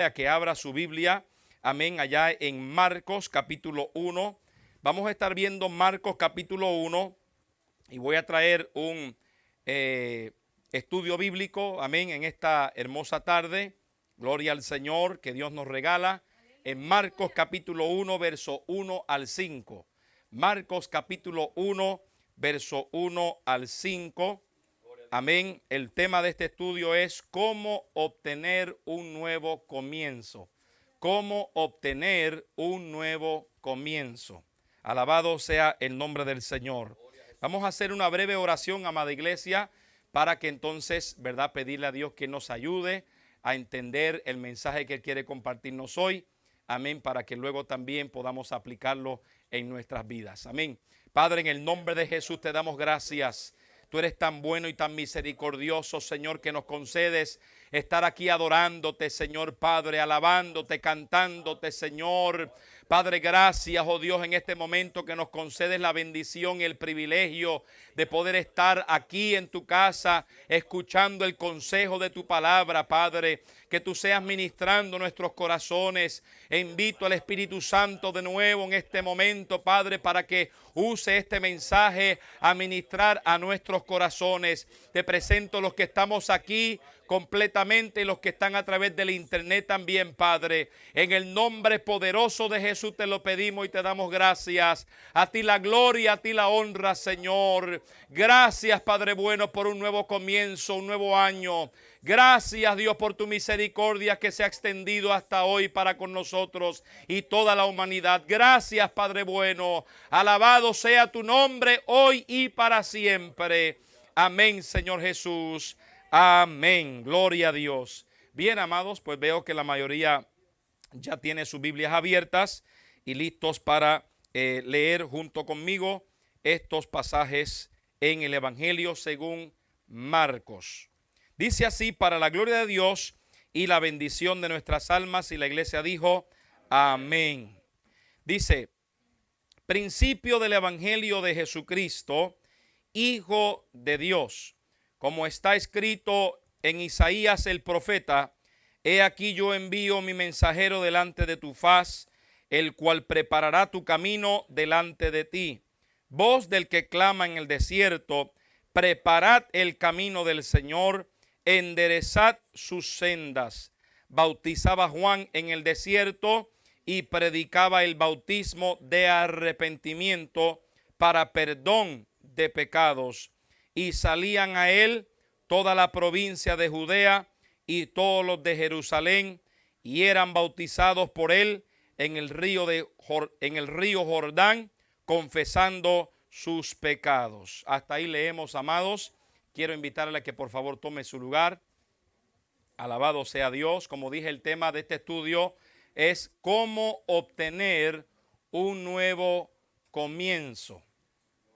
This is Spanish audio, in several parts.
A que abra su Biblia, amén, allá en Marcos capítulo 1. Vamos a estar viendo Marcos capítulo 1 y voy a traer un estudio bíblico, amén, en esta hermosa tarde. Gloria al Señor que Dios nos regala en Marcos capítulo 1, verso 1 al 5. Marcos capítulo 1, verso 1 al 5. Amén. El tema de este estudio es cómo obtener un nuevo comienzo. Cómo obtener un nuevo comienzo. Alabado sea el nombre del Señor. Vamos a hacer una breve oración, amada iglesia, para que entonces, ¿verdad?, pedirle a Dios que nos ayude a entender el mensaje que Él quiere compartirnos hoy. Amén, para que luego también podamos aplicarlo en nuestras vidas. Amén. Padre, en el nombre de Jesús te damos gracias. Tú eres tan bueno y tan misericordioso, Señor, que nos concedes estar aquí adorándote, Señor Padre, alabándote, cantándote, Señor. Padre, gracias, oh Dios, en este momento que nos concedes la bendición y el privilegio de poder estar aquí en tu casa, escuchando el consejo de tu palabra, Padre. Que tú seas ministrando nuestros corazones. Invito al Espíritu Santo de nuevo en este momento, Padre, para que use este mensaje a ministrar a nuestros corazones. Te presento los que estamos aquí completamente y los que están a través del internet también, Padre. En el nombre poderoso de Jesús te lo pedimos y te damos gracias. A ti la gloria, a ti la honra, Señor. Gracias, Padre bueno, por un nuevo comienzo, un nuevo año. Gracias, Dios, por tu misericordia que se ha extendido hasta hoy para con nosotros y toda la humanidad. Gracias, Padre bueno. Alabado sea tu nombre hoy y para siempre. Amén, Señor Jesús. Amén. Gloria a Dios. Bien, amados, pues veo que la mayoría ya tiene sus Biblias abiertas y listos para leer junto conmigo estos pasajes en el Evangelio según Marcos. Dice así: para la gloria de Dios y la bendición de nuestras almas. Y la iglesia dijo, amén. Dice, principio del Evangelio de Jesucristo, Hijo de Dios. Como está escrito en Isaías el profeta, he aquí yo envío mi mensajero delante de tu faz, el cual preparará tu camino delante de ti. Voz del que clama en el desierto, preparad el camino del Señor, enderezad sus sendas. Bautizaba Juan en el desierto y predicaba el bautismo de arrepentimiento para perdón de pecados. Y salían a él toda la provincia de Judea y todos los de Jerusalén, y eran bautizados por él en el río Jordán, confesando sus pecados. Hasta ahí leemos, amados. Quiero invitarle a que por favor tome su lugar. Alabado sea Dios. Como dije, el tema de este estudio es cómo obtener un nuevo comienzo.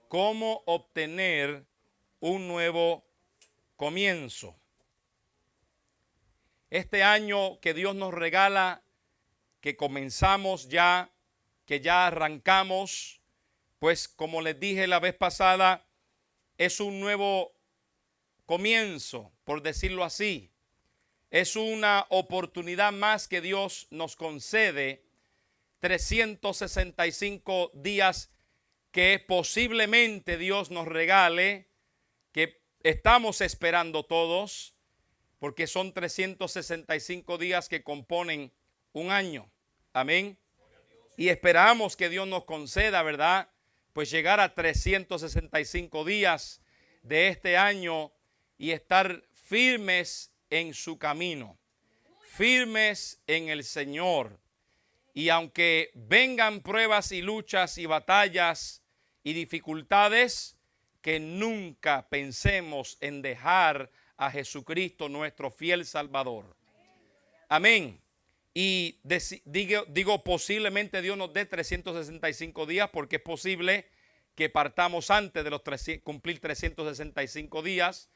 Cómo obtener un nuevo comienzo. Este año que Dios nos regala, que comenzamos ya, que ya arrancamos, pues como les dije la vez pasada, es un nuevo comienzo, por decirlo así. Es una oportunidad más que Dios nos concede, 365 días que posiblemente Dios nos regale, que estamos esperando todos, porque son 365 días que componen un año. Amén. Y esperamos que Dios nos conceda, ¿verdad?, pues llegar a 365 días de este año y estar firmes en su camino, firmes en el Señor. Y aunque vengan pruebas y luchas y batallas y dificultades, que nunca pensemos en dejar a Jesucristo nuestro fiel Salvador. Amén. Y digo posiblemente Dios nos dé 365 días, porque es posible que partamos antes de los cumplir 365 días,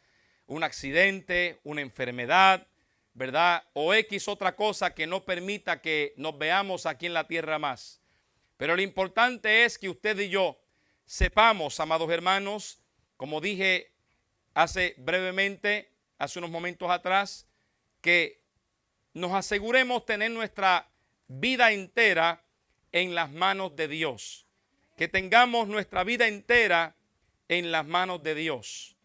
un accidente, una enfermedad, ¿verdad? O X otra cosa que no permita que nos veamos aquí en la tierra más. Pero lo importante es que usted y yo sepamos, amados hermanos, como dije hace brevemente, hace unos momentos atrás, que nos aseguremos tener nuestra vida entera en las manos de Dios. Que tengamos nuestra vida entera en las manos de Dios.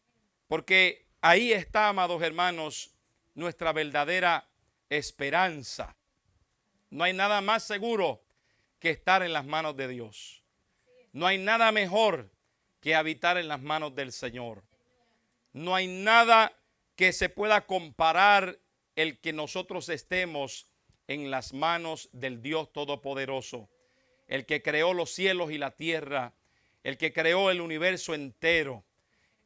Porque ahí está, amados hermanos, nuestra verdadera esperanza. No hay nada más seguro que estar en las manos de Dios. No hay nada mejor que habitar en las manos del Señor. No hay nada que se pueda comparar el que nosotros estemos en las manos del Dios Todopoderoso, el que creó los cielos y la tierra, el que creó el universo entero,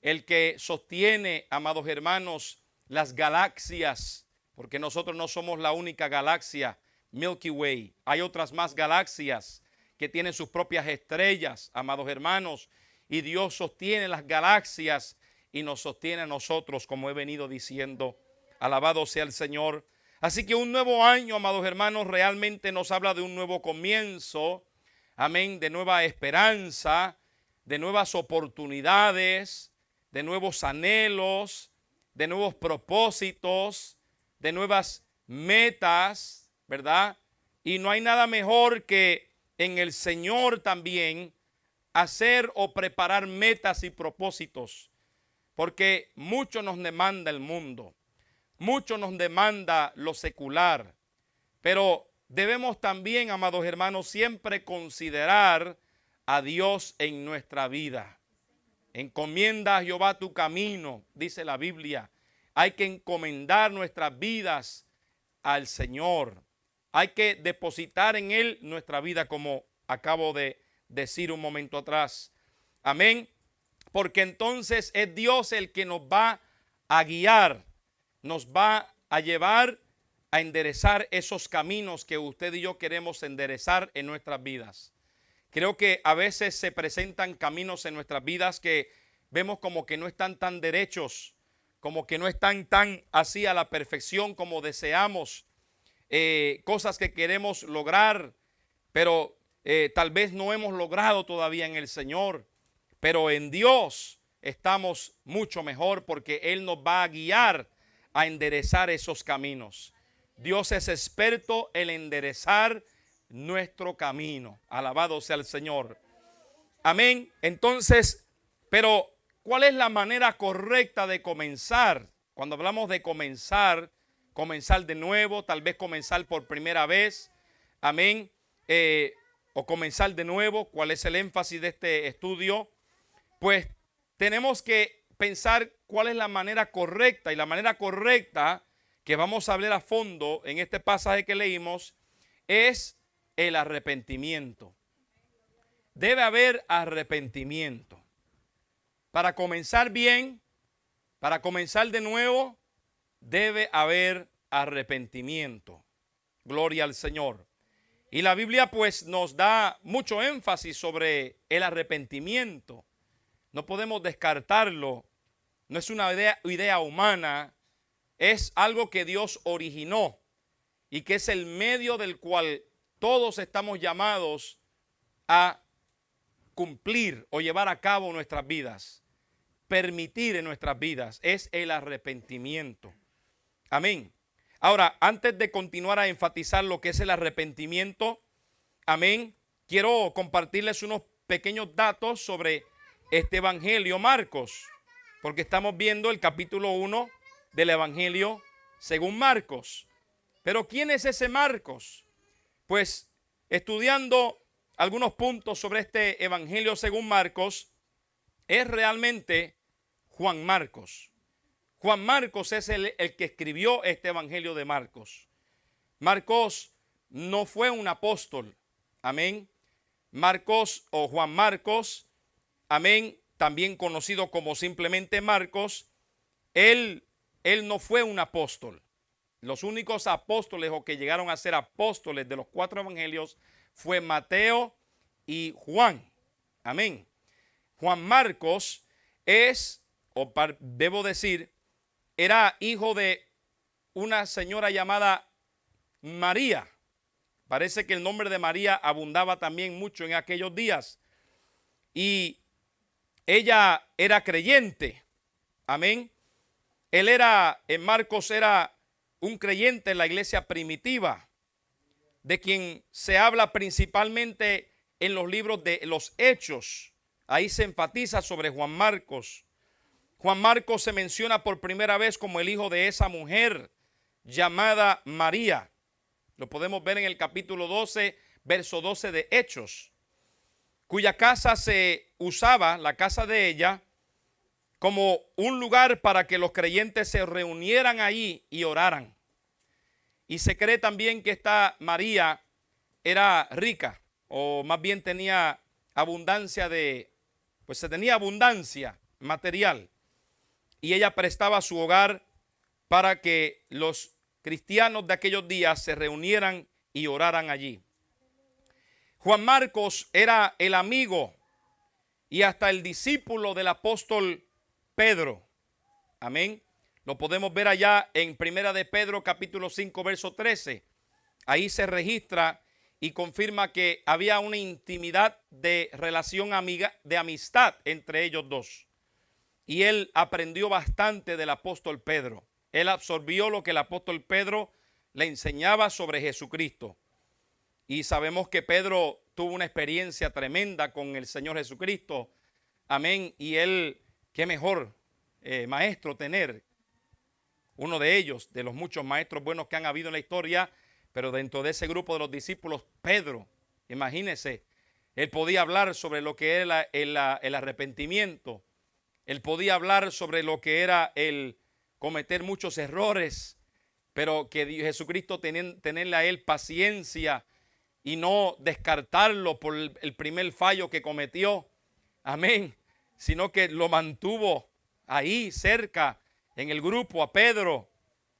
el que sostiene, amados hermanos, las galaxias, porque nosotros no somos la única galaxia, Milky Way. Hay otras más galaxias que tienen sus propias estrellas, amados hermanos, y Dios sostiene las galaxias y nos sostiene a nosotros, como he venido diciendo. Alabado sea el Señor. Así que un nuevo año, amados hermanos, realmente nos habla de un nuevo comienzo. Amén, de nueva esperanza, de nuevas oportunidades, de nuevos anhelos, de nuevos propósitos, de nuevas metas, ¿verdad? Y no hay nada mejor que en el Señor también hacer o preparar metas y propósitos, porque mucho nos demanda el mundo, mucho nos demanda lo secular, pero debemos también, amados hermanos, siempre considerar a Dios en nuestra vida. Encomienda a Jehová tu camino, dice la Biblia. Hay que encomendar nuestras vidas al Señor. Hay que depositar en Él nuestra vida, como acabo de decir un momento atrás. Amén. Porque entonces es Dios el que nos va a guiar, nos va a llevar a enderezar esos caminos que usted y yo queremos enderezar en nuestras vidas. Creo que a veces se presentan caminos en nuestras vidas que vemos como que no están tan derechos, como que no están tan así a la perfección como deseamos, cosas que queremos lograr, pero tal vez no hemos logrado todavía en el Señor, pero en Dios estamos mucho mejor porque Él nos va a guiar a enderezar esos caminos. Dios es experto en enderezar nuestro camino. Alabado sea el Señor. Amén. Entonces, pero ¿cuál es la manera correcta de comenzar? Cuando hablamos de comenzar, comenzar de nuevo, tal vez comenzar por primera vez. Amén. O comenzar de nuevo. ¿Cuál es el énfasis de este estudio? Pues tenemos que pensar cuál es la manera correcta. Y la manera correcta que vamos a hablar a fondo en este pasaje que leímos es el arrepentimiento. Debe haber arrepentimiento. Para comenzar bien, para comenzar de nuevo, debe haber arrepentimiento. Gloria al Señor. Y la Biblia pues nos da mucho énfasis sobre el arrepentimiento. No podemos descartarlo. No es una idea humana. Es algo que Dios originó y que es el medio del cual todos estamos llamados a cumplir o llevar a cabo nuestras vidas. Permitir en nuestras vidas es el arrepentimiento. Amén. Ahora, antes de continuar a enfatizar lo que es el arrepentimiento, amén, quiero compartirles unos pequeños datos sobre este evangelio Marcos, porque estamos viendo el capítulo 1 del evangelio según Marcos. Pero ¿quién es ese Marcos? Pues estudiando algunos puntos sobre este evangelio según Marcos, es realmente Juan Marcos. Juan Marcos es el que escribió este evangelio de Marcos. Marcos no fue un apóstol, amén. Marcos o Juan Marcos, amén, también conocido como simplemente Marcos, él no fue un apóstol. Los únicos apóstoles o que llegaron a ser apóstoles de los 4 evangelios fue Mateo y Juan. Amén. Juan Marcos es, o debo decir, era hijo de una señora llamada María. Parece que el nombre de María abundaba también mucho en aquellos días. Y ella era creyente. Amén. Él era, en Marcos era un creyente en la iglesia primitiva, de quien se habla principalmente en los libros de los Hechos. Ahí se enfatiza sobre Juan Marcos. Juan Marcos se menciona por primera vez como el hijo de esa mujer llamada María. Lo podemos ver en el capítulo 12, verso 12 de Hechos, cuya casa se usaba, la casa de ella, como un lugar para que los creyentes se reunieran allí y oraran. Y se cree también que esta María era rica, o más bien tenía abundancia se tenía abundancia material. Y ella prestaba su hogar para que los cristianos de aquellos días se reunieran y oraran allí. Juan Marcos era el amigo y hasta el discípulo del apóstol Pedro. Amén. Lo podemos ver allá en Primera de Pedro capítulo 5 verso 13. Ahí se registra y confirma que había una intimidad de relación de amistad entre ellos dos. Y él aprendió bastante del apóstol Pedro. Él absorbió lo que el apóstol Pedro le enseñaba sobre Jesucristo. Y sabemos que Pedro tuvo una experiencia tremenda con el Señor Jesucristo. Amén. Y él, qué mejor maestro tener. Uno de ellos, de los muchos maestros buenos que han habido en la historia, pero dentro de ese grupo de los discípulos, Pedro, imagínense, él podía hablar sobre lo que era el arrepentimiento. Él podía hablar sobre lo que era el cometer muchos errores, pero que Jesucristo tenerle a él paciencia y no descartarlo por el primer fallo que cometió. Amén. Sino que lo mantuvo ahí cerca en el grupo a Pedro.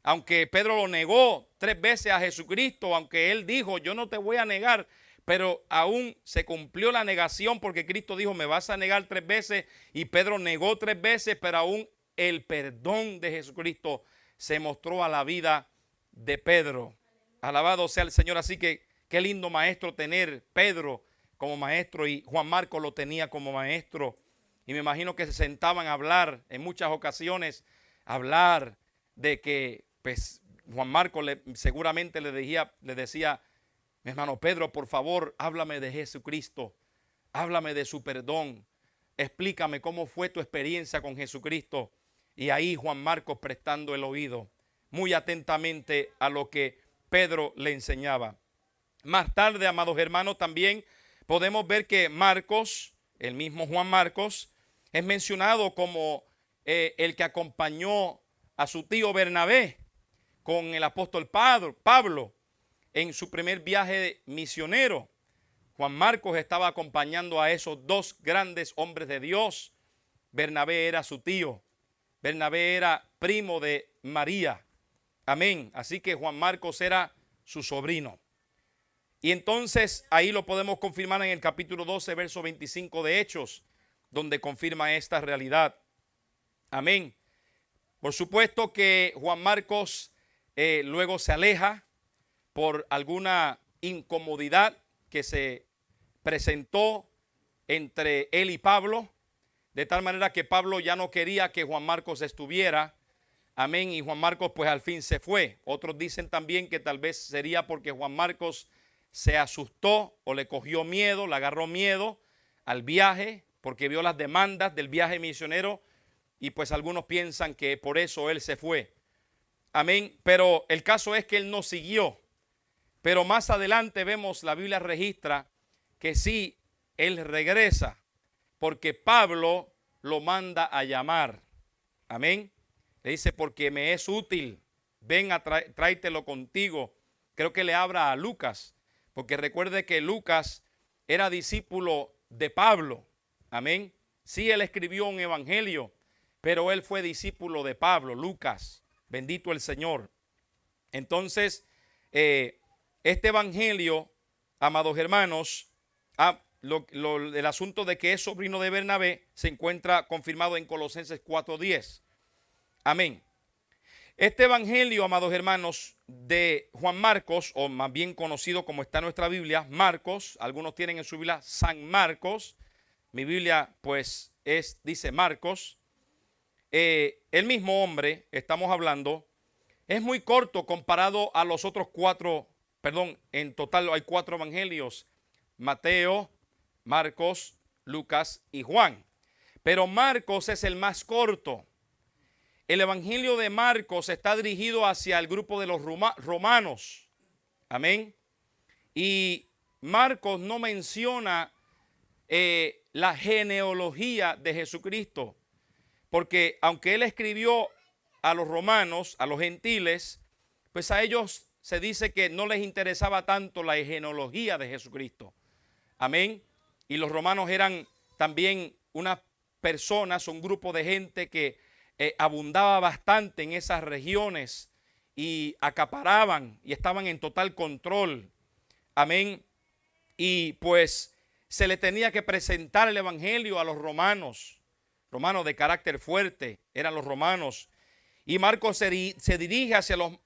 Aunque Pedro lo negó 3 veces a Jesucristo, aunque él dijo, yo no te voy a negar, pero aún se cumplió la negación porque Cristo dijo, me vas a negar 3 veces, y Pedro negó 3 veces, pero aún el perdón de Jesucristo se mostró a la vida de Pedro. Alabado sea el Señor. Así que qué lindo maestro tener Pedro como maestro, y Juan Marcos lo tenía como maestro. Y me imagino que se sentaban a hablar en muchas ocasiones, hablar de que pues Juan Marcos seguramente le decía, mi hermano Pedro, por favor, háblame de Jesucristo, háblame de su perdón, explícame cómo fue tu experiencia con Jesucristo. Y ahí Juan Marcos prestando el oído muy atentamente a lo que Pedro le enseñaba. Más tarde, amados hermanos, también podemos ver que Marcos, el mismo Juan Marcos, es mencionado como el que acompañó a su tío Bernabé con el apóstol Pablo en su primer viaje misionero. Juan Marcos estaba acompañando a esos 2 grandes hombres de Dios. Bernabé era su tío. Bernabé era primo de María. Amén. Así que Juan Marcos era su sobrino. Y entonces ahí lo podemos confirmar en el capítulo 12, verso 25 de Hechos, donde confirma esta realidad. Amén. Por supuesto que Juan Marcos luego se aleja por alguna incomodidad que se presentó entre él y Pablo, de tal manera que Pablo ya no quería que Juan Marcos estuviera. Amén. Y Juan Marcos pues al fin se fue. Otros dicen también que tal vez sería porque Juan Marcos se asustó o le cogió miedo, le agarró miedo al viaje, porque vio las demandas del viaje misionero, y pues algunos piensan que por eso él se fue. Amén. Pero el caso es que él no siguió. Pero más adelante vemos, la Biblia registra que sí, él regresa, porque Pablo lo manda a llamar. Amén. Le dice, porque me es útil, ven tráetelo contigo. Creo que le habla a Lucas, porque recuerde que Lucas era discípulo de Pablo. Amén. Sí, él escribió un evangelio, pero él fue discípulo de Pablo, Lucas. Bendito el Señor. Entonces, este evangelio, amados hermanos, el asunto de que es sobrino de Bernabé se encuentra confirmado en Colosenses 4:10. Amén. Este evangelio, amados hermanos, de Juan Marcos, o más bien conocido como está en nuestra Biblia, Marcos, algunos tienen en su Biblia San Marcos, mi Biblia pues dice Marcos. El mismo hombre, estamos hablando, Es muy corto comparado a los otros cuatro, perdón, en total hay 4 evangelios: Mateo, Marcos, Lucas y Juan. Pero Marcos es el más corto. El evangelio de Marcos está dirigido hacia el grupo de los romanos. Amén. Y Marcos no menciona la genealogía de Jesucristo, porque aunque él escribió a los romanos, a los gentiles, pues a ellos se dice que no les interesaba tanto la genealogía de Jesucristo. Amén. Y los romanos eran también unas personas, un grupo de gente que abundaba bastante en esas regiones y acaparaban y estaban en total control. Amén. Y pues se le tenía que presentar el evangelio a los romanos de carácter fuerte, eran los romanos. Y Marcos se dirige hacia los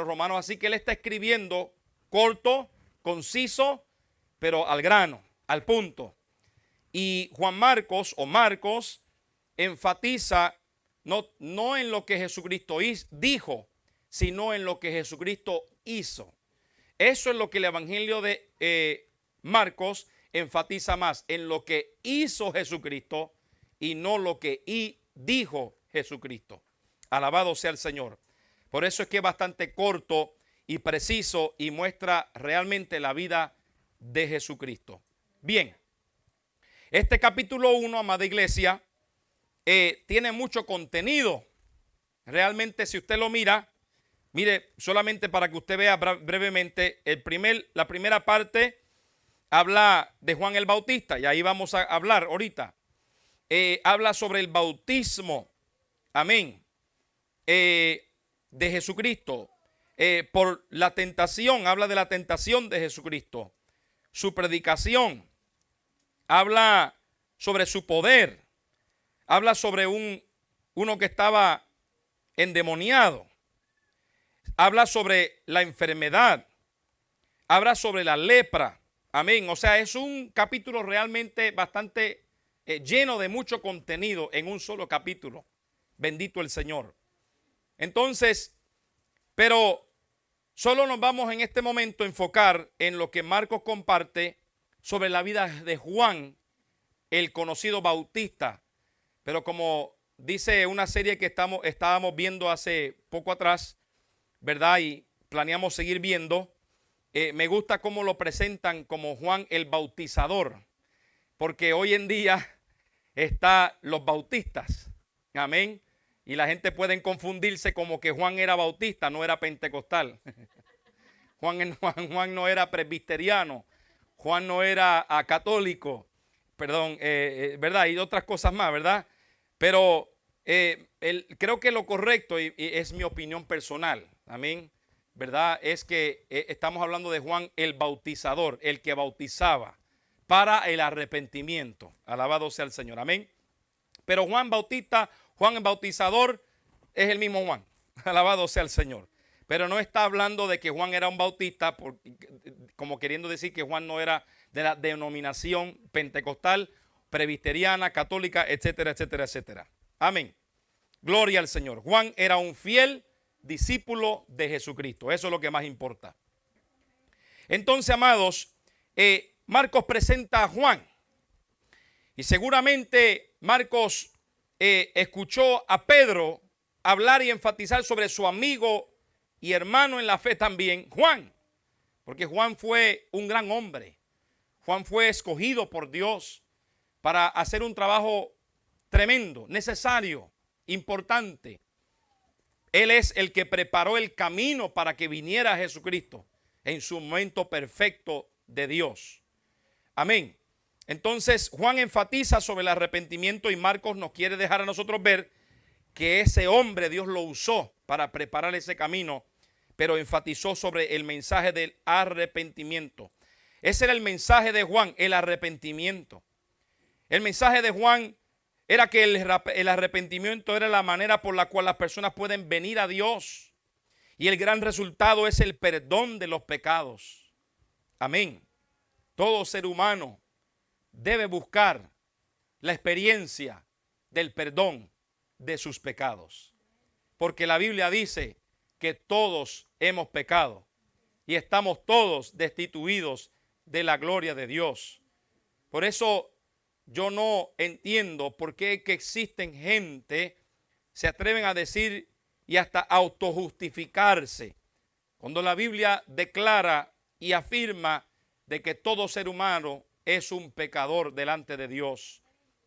romanos, así que él está escribiendo corto, conciso, pero al grano, al punto. Y Juan Marcos o Marcos enfatiza no en lo que Jesucristo dijo, sino en lo que Jesucristo hizo. Eso es lo que el evangelio de Marcos enfatiza más, en lo que hizo Jesucristo y no lo que dijo Jesucristo. Alabado sea el Señor. Por eso es que es bastante corto y preciso y muestra realmente la vida de Jesucristo. Bien, este capítulo 1, amada iglesia, tiene mucho contenido. Realmente, si usted lo mira, mire, solamente para que usted vea brevemente, la primera parte habla de Juan el Bautista, y ahí vamos a hablar ahorita. Habla sobre el bautismo, amén, de Jesucristo. Por la tentación, habla de la tentación de Jesucristo. Su predicación, habla sobre su poder, habla sobre uno que estaba endemoniado, habla sobre la enfermedad, habla sobre la lepra, amén. O sea, es un capítulo realmente bastante lleno de mucho contenido en un solo capítulo. Bendito el Señor. Entonces, pero solo nos vamos en este momento a enfocar en lo que Marcos comparte sobre la vida de Juan, el conocido Bautista. Pero como dice una serie que estábamos viendo hace poco atrás, ¿verdad? Y planeamos seguir viendo, me gusta cómo lo presentan como Juan el Bautizador, porque hoy en día están los bautistas, amén. Y la gente puede confundirse como que Juan era bautista, no era pentecostal. Juan no era presbiteriano, Juan no era católico, perdón, ¿verdad? Y otras cosas más, ¿verdad? Pero creo que lo correcto, y es mi opinión personal, amén, ¿verdad? Es que estamos hablando de Juan el Bautizador, el que bautizaba para el arrepentimiento. Alabado sea el Señor, amén. Pero Juan Bautista, Juan el Bautizador, es el mismo Juan. Alabado sea el Señor. Pero no está hablando de que Juan era un bautista, como queriendo decir que Juan no era de la denominación pentecostal, presbiteriana, católica, etcétera, etcétera, etcétera. Amén. Gloria al Señor. Juan era un fiel discípulo de Jesucristo. Eso es lo que más importa. Entonces, amados, Marcos presenta a Juan. Y seguramente Marcos escuchó a Pedro hablar y enfatizar sobre su amigo y hermano en la fe también, Juan. Porque Juan fue un gran hombre. Juan fue escogido por Dios para hacer un trabajo tremendo, necesario, importante. Él es el que preparó el camino para que viniera Jesucristo en su momento perfecto de Dios. Amén. Entonces Juan enfatiza sobre el arrepentimiento y Marcos nos quiere dejar a nosotros ver que ese hombre Dios lo usó para preparar ese camino, pero enfatizó sobre el mensaje del arrepentimiento. Ese era el mensaje de Juan, el arrepentimiento. El mensaje de Juan era que el arrepentimiento era la manera por la cual las personas pueden venir a Dios. Y el gran resultado es el perdón de los pecados. Amén. Todo ser humano debe buscar la experiencia del perdón de sus pecados. Porque la Biblia dice que todos hemos pecado y estamos todos destituidos de la gloria de Dios. Por eso yo no entiendo por qué que existen gente, se atreven a decir y hasta autojustificarse, cuando la Biblia declara y afirma de que todo ser humano es un pecador delante de Dios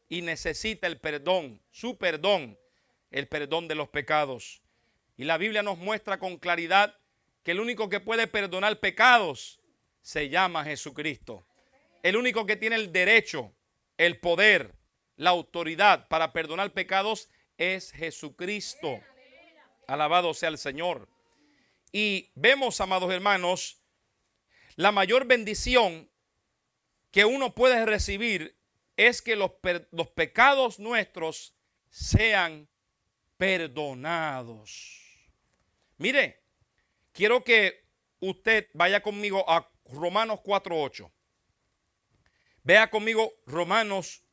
y necesita el perdón, su perdón, el perdón de los pecados. Y la Biblia nos muestra con claridad que el único que puede perdonar pecados se llama Jesucristo. El único que tiene el derecho, el poder, la autoridad para perdonar pecados es Jesucristo. Alabado sea el Señor. Y vemos, amados hermanos, la mayor bendición que uno puede recibir es que los pecados nuestros sean perdonados. Mire, quiero que usted vaya conmigo a Romanos 4:8. Vea conmigo Romanos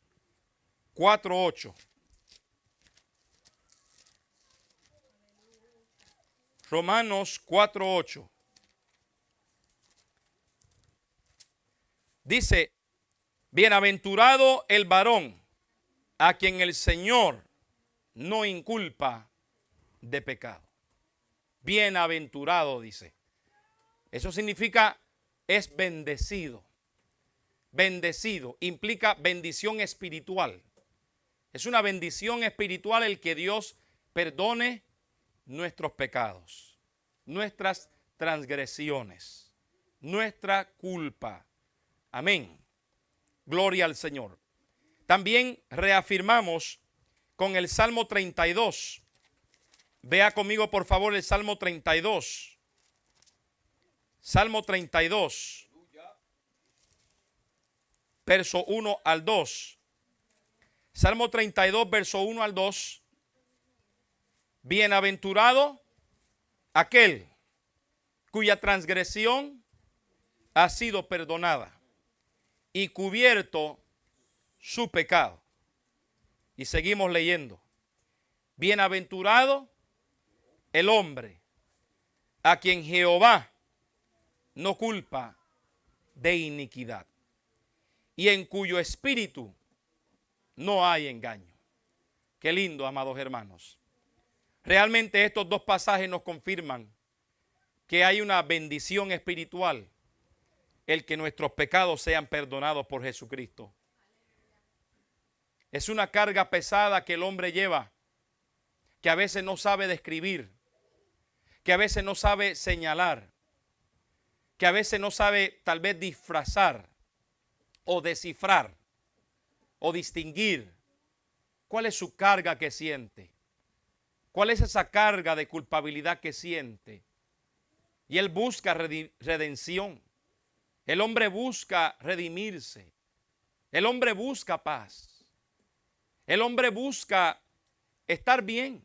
4:8. Romanos 4:8. Dice, bienaventurado el varón a quien el Señor no inculpa de pecado. Bienaventurado, dice. Eso significa es bendecido. Bendecido implica bendición espiritual. Es una bendición espiritual el que Dios perdone nuestros pecados, nuestras transgresiones, nuestra culpa. Amén. Gloria al Señor. También reafirmamos con el Salmo 32. Vea conmigo por favor el Salmo 32. Salmo 32. Verso 1 al 2. Salmo 32, verso 1 al 2. Bienaventurado aquel cuya transgresión ha sido perdonada y cubierto su pecado. Y seguimos leyendo. Bienaventurado el hombre a quien Jehová no culpa de iniquidad y en cuyo espíritu no hay engaño. Qué lindo, amados hermanos. Realmente estos dos pasajes nos confirman que hay una bendición espiritual, el que nuestros pecados sean perdonados por Jesucristo. Es una carga pesada que el hombre lleva, que a veces no sabe describir, que a veces no sabe señalar, que a veces no sabe tal vez disfrazar o descifrar o distinguir cuál es su carga que siente, cuál es esa carga de culpabilidad que siente. Y él busca redención, el hombre busca redimirse, el hombre busca paz, el hombre busca estar bien,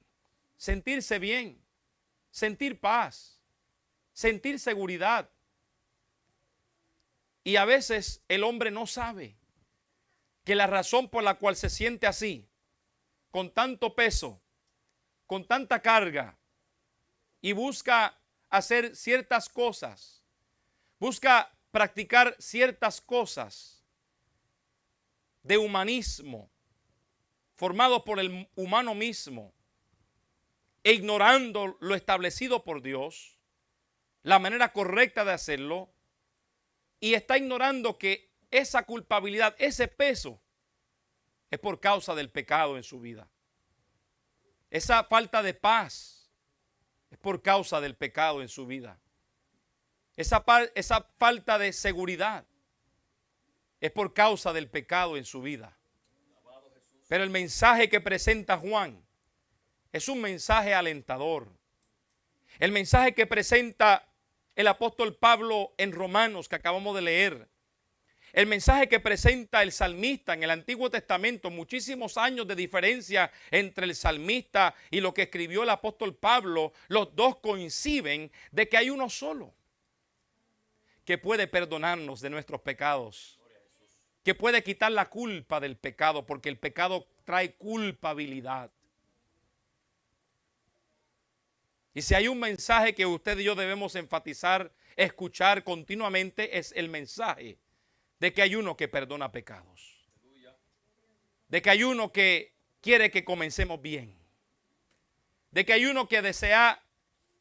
sentirse bien, sentir paz, sentir seguridad. Y a veces el hombre no sabe que la razón por la cual se siente así, con tanto peso, con tanta carga, y busca hacer ciertas cosas, busca practicar ciertas cosas de humanismo, formado por el humano mismo, e ignorando lo establecido por Dios, la manera correcta de hacerlo, y está ignorando que esa culpabilidad, ese peso, es por causa del pecado en su vida. Esa falta de paz es por causa del pecado en su vida. Esa falta de seguridad es por causa del pecado en su vida. Pero el mensaje que presenta Juan es un mensaje alentador. El mensaje que presenta el apóstol Pablo en Romanos, que acabamos de leer. El mensaje que presenta el salmista en el Antiguo Testamento, muchísimos años de diferencia entre el salmista y lo que escribió el apóstol Pablo, los dos coinciden de que hay uno solo que puede perdonarnos de nuestros pecados, que puede quitar la culpa del pecado, porque el pecado trae culpabilidad. Y si hay un mensaje que usted y yo debemos enfatizar, escuchar continuamente, es el mensaje de que hay uno que perdona pecados. De que hay uno que quiere que comencemos bien. De que hay uno que desea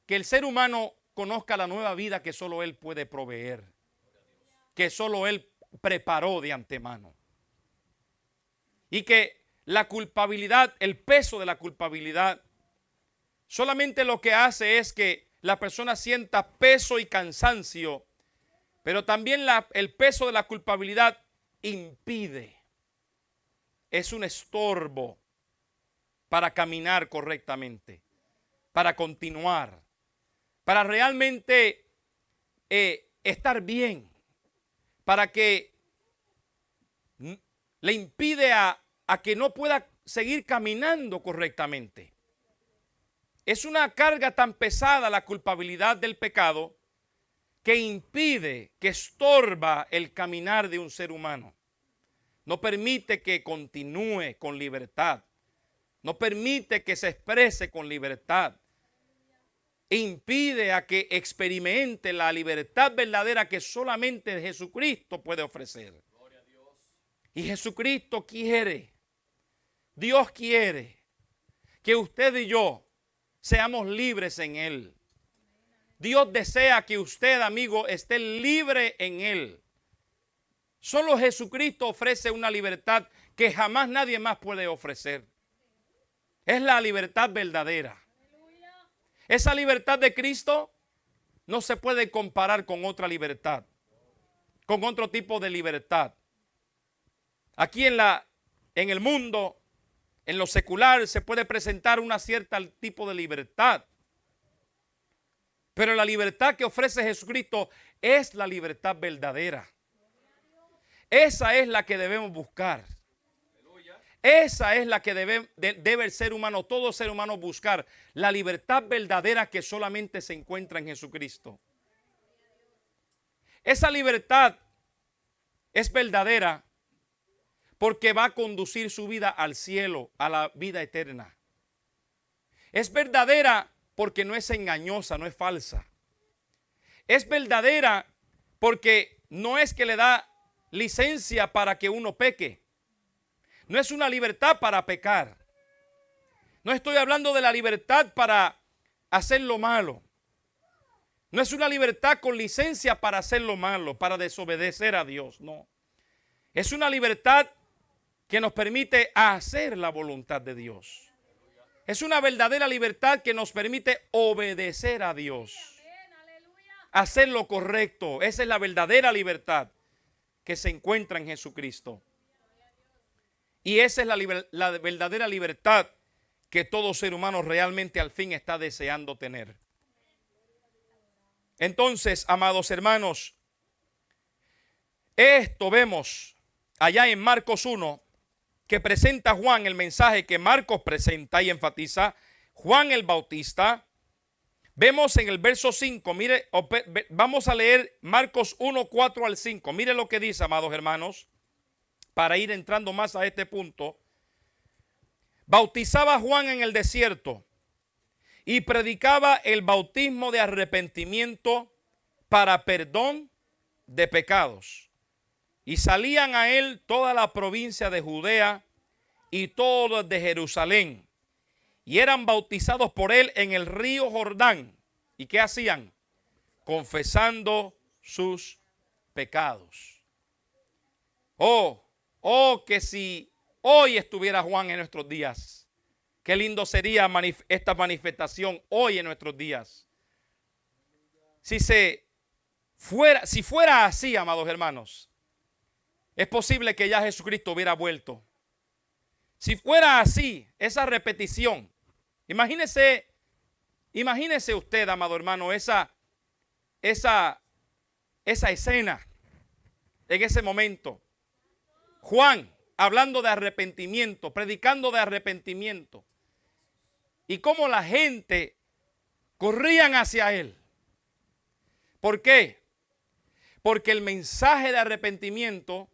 que el ser humano conozca la nueva vida que solo Él puede proveer. Que solo Él preparó de antemano. Y que la culpabilidad, el peso de la culpabilidad, solamente lo que hace es que la persona sienta peso y cansancio, pero también el peso de la culpabilidad impide. Es un estorbo para caminar correctamente, para continuar, para realmente estar bien, para que le impide a que no pueda seguir caminando correctamente. Es una carga tan pesada la culpabilidad del pecado que impide, que estorba el caminar de un ser humano. No permite que continúe con libertad. No permite que se exprese con libertad. Impide a que experimente la libertad verdadera que solamente Jesucristo puede ofrecer. Y Jesucristo quiere, Dios quiere que usted y yo seamos libres en Él. Dios desea que usted, amigo, esté libre en Él. Solo Jesucristo ofrece una libertad que jamás nadie más puede ofrecer. Es la libertad verdadera. Esa libertad de Cristo no se puede comparar con otra libertad, con otro tipo de libertad. Aquí en el mundo, en lo secular, se puede presentar una cierta tipo de libertad. Pero la libertad que ofrece Jesucristo es la libertad verdadera. Esa es la que debemos buscar. Esa es la que debe el ser humano, todo ser humano buscar. La libertad verdadera que solamente se encuentra en Jesucristo. Esa libertad es verdadera porque va a conducir su vida al cielo, a la vida eterna. Es verdadera porque no es engañosa, no es falsa. Es verdadera porque no es que le da licencia para que uno peque. No es una libertad para pecar. No estoy hablando de la libertad para hacer lo malo. No es una libertad con licencia para hacer lo malo, para desobedecer a Dios. No. Es una libertad que nos permite hacer la voluntad de Dios. Es una verdadera libertad que nos permite obedecer a Dios. Hacer lo correcto. Esa es la verdadera libertad que se encuentra en Jesucristo. Y esa es la verdadera libertad que todo ser humano realmente al fin está deseando tener. Entonces, amados hermanos, esto vemos allá en Marcos 1, que presenta Juan, el mensaje que Marcos presenta y enfatiza, Juan el Bautista. Vemos en el verso 5, mire, vamos a leer Marcos 1, 4 al 5. Mire lo que dice, amados hermanos, para ir entrando más a este punto. Bautizaba Juan en el desierto y predicaba el bautismo de arrepentimiento para perdón de pecados. Y salían a él toda la provincia de Judea y todos de Jerusalén. Y eran bautizados por él en el río Jordán. ¿Y qué hacían? Confesando sus pecados. Oh, que si hoy estuviera Juan en nuestros días. Qué lindo sería esta manifestación hoy en nuestros días. Si fuera así, amados hermanos, es posible que ya Jesucristo hubiera vuelto. Si fuera así, esa repetición, imagínese usted, amado hermano, esa escena en ese momento. Juan hablando de arrepentimiento, predicando de arrepentimiento. Y cómo la gente corrían hacia él. ¿Por qué? Porque el mensaje de arrepentimiento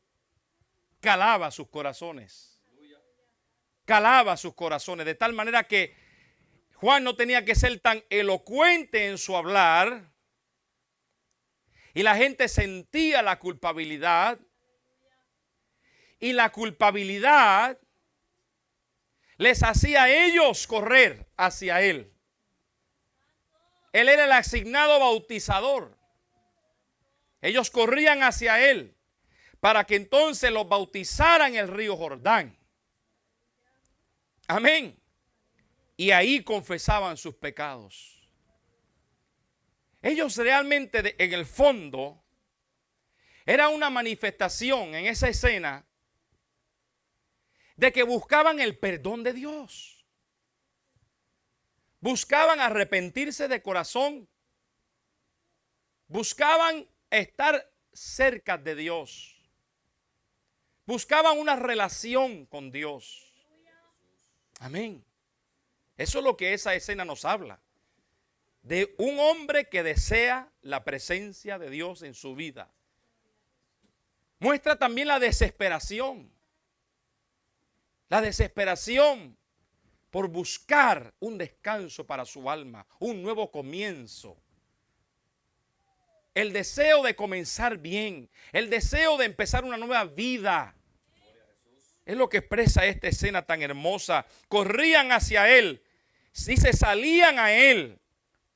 calaba sus corazones. Calaba sus corazones de tal manera que Juan no tenía que ser tan elocuente en su hablar. Y la gente sentía la culpabilidad. Y la culpabilidad les hacía a ellos correr hacia él. Él era el asignado bautizador. Ellos corrían hacia él para que entonces los bautizaran en el río Jordán. Amén. Y ahí confesaban sus pecados. Ellos realmente en el fondo era una manifestación en esa escena de que buscaban el perdón de Dios. Buscaban arrepentirse de corazón. Buscaban estar cerca de Dios. Buscaban una relación con Dios. Amén. Eso es lo que esa escena nos habla. De un hombre que desea la presencia de Dios en su vida. Muestra también la desesperación. La desesperación por buscar un descanso para su alma, un nuevo comienzo. El deseo de comenzar bien, el deseo de empezar una nueva vida. Es lo que expresa esta escena tan hermosa. Corrían hacia él, si se salían a él,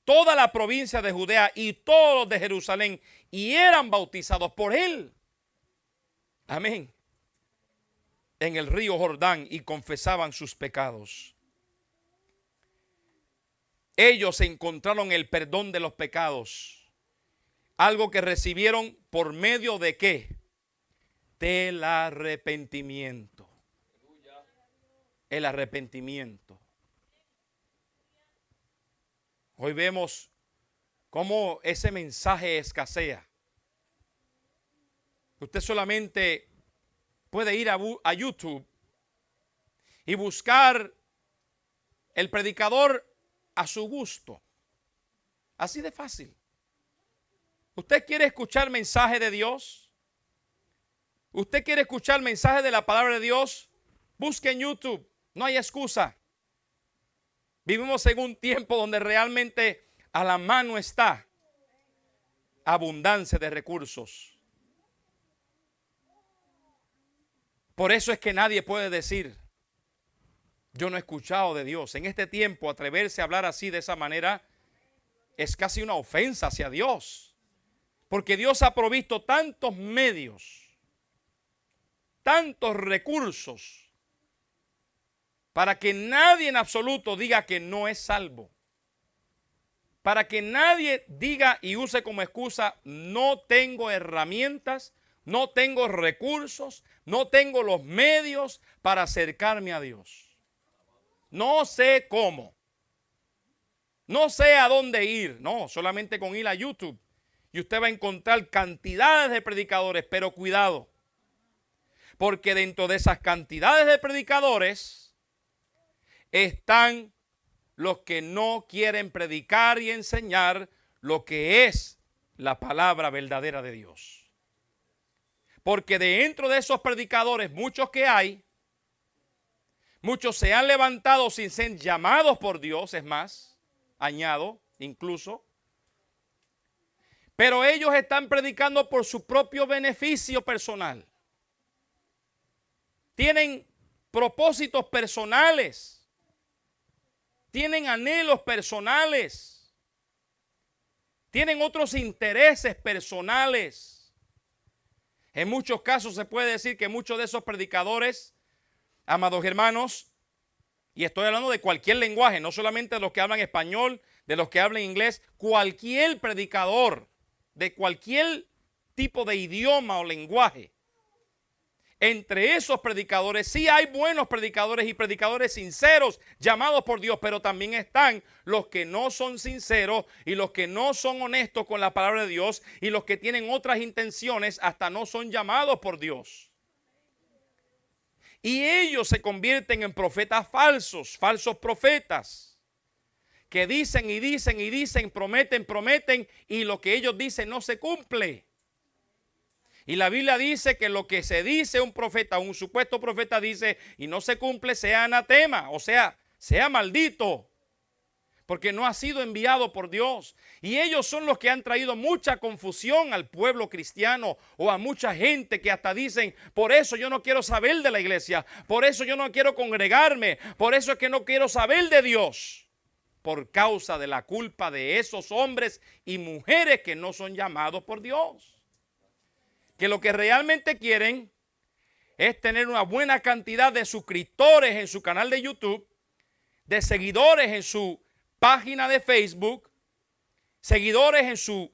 toda la provincia de Judea y todos los de Jerusalén, y eran bautizados por él. Amén. En el río Jordán y confesaban sus pecados. Ellos encontraron el perdón de los pecados. Algo que recibieron por medio de ¿qué? Del arrepentimiento. El arrepentimiento. Hoy vemos cómo ese mensaje escasea. Usted solamente puede ir a YouTube y buscar el predicador a su gusto. Así de fácil. ¿Usted quiere escuchar mensaje de Dios? ¿Usted quiere escuchar mensaje de la palabra de Dios? Busque en YouTube. No hay excusa. Vivimos en un tiempo donde realmente a la mano está abundancia de recursos. Por eso es que nadie puede decir, yo no he escuchado de Dios. En este tiempo, atreverse a hablar así de esa manera es casi una ofensa hacia Dios. Porque Dios ha provisto tantos medios, tantos recursos, para que nadie en absoluto diga que no es salvo. Para que nadie diga y use como excusa, no tengo herramientas, no tengo recursos, no tengo los medios para acercarme a Dios. No sé cómo. No sé a dónde ir. No, solamente con ir a YouTube. Y usted va a encontrar cantidades de predicadores, pero cuidado. Porque dentro de esas cantidades de predicadores están los que no quieren predicar y enseñar lo que es la palabra verdadera de Dios. Porque dentro de esos predicadores, muchos que hay, muchos se han levantado sin ser llamados por Dios, es más, añado incluso. Pero ellos están predicando por su propio beneficio personal. Tienen propósitos personales. Tienen anhelos personales. Tienen otros intereses personales. En muchos casos se puede decir que muchos de esos predicadores, amados hermanos, y estoy hablando de cualquier lenguaje, no solamente de los que hablan español, de los que hablan inglés, cualquier predicador de cualquier tipo de idioma o lenguaje. Entre esos predicadores sí hay buenos predicadores y predicadores sinceros llamados por Dios, pero también están los que no son sinceros y los que no son honestos con la palabra de Dios y los que tienen otras intenciones hasta no son llamados por Dios. Y ellos se convierten en profetas falsos, falsos profetas, que dicen y dicen y dicen, prometen y lo que ellos dicen no se cumple. Y la Biblia dice que lo que se dice un profeta, un supuesto profeta dice y no se cumple, sea anatema, o sea, sea maldito. porque no ha sido enviado por Dios. Y ellos son los que han traído mucha confusión al pueblo cristiano o a mucha gente que hasta dicen, por eso yo no quiero saber de la iglesia, por eso yo no quiero congregarme, por eso es que no quiero saber de Dios, por causa de la culpa de esos hombres y mujeres que no son llamados por Dios. Que lo que realmente quieren es tener una buena cantidad de suscriptores en su canal de YouTube, de seguidores en su página de Facebook, seguidores en su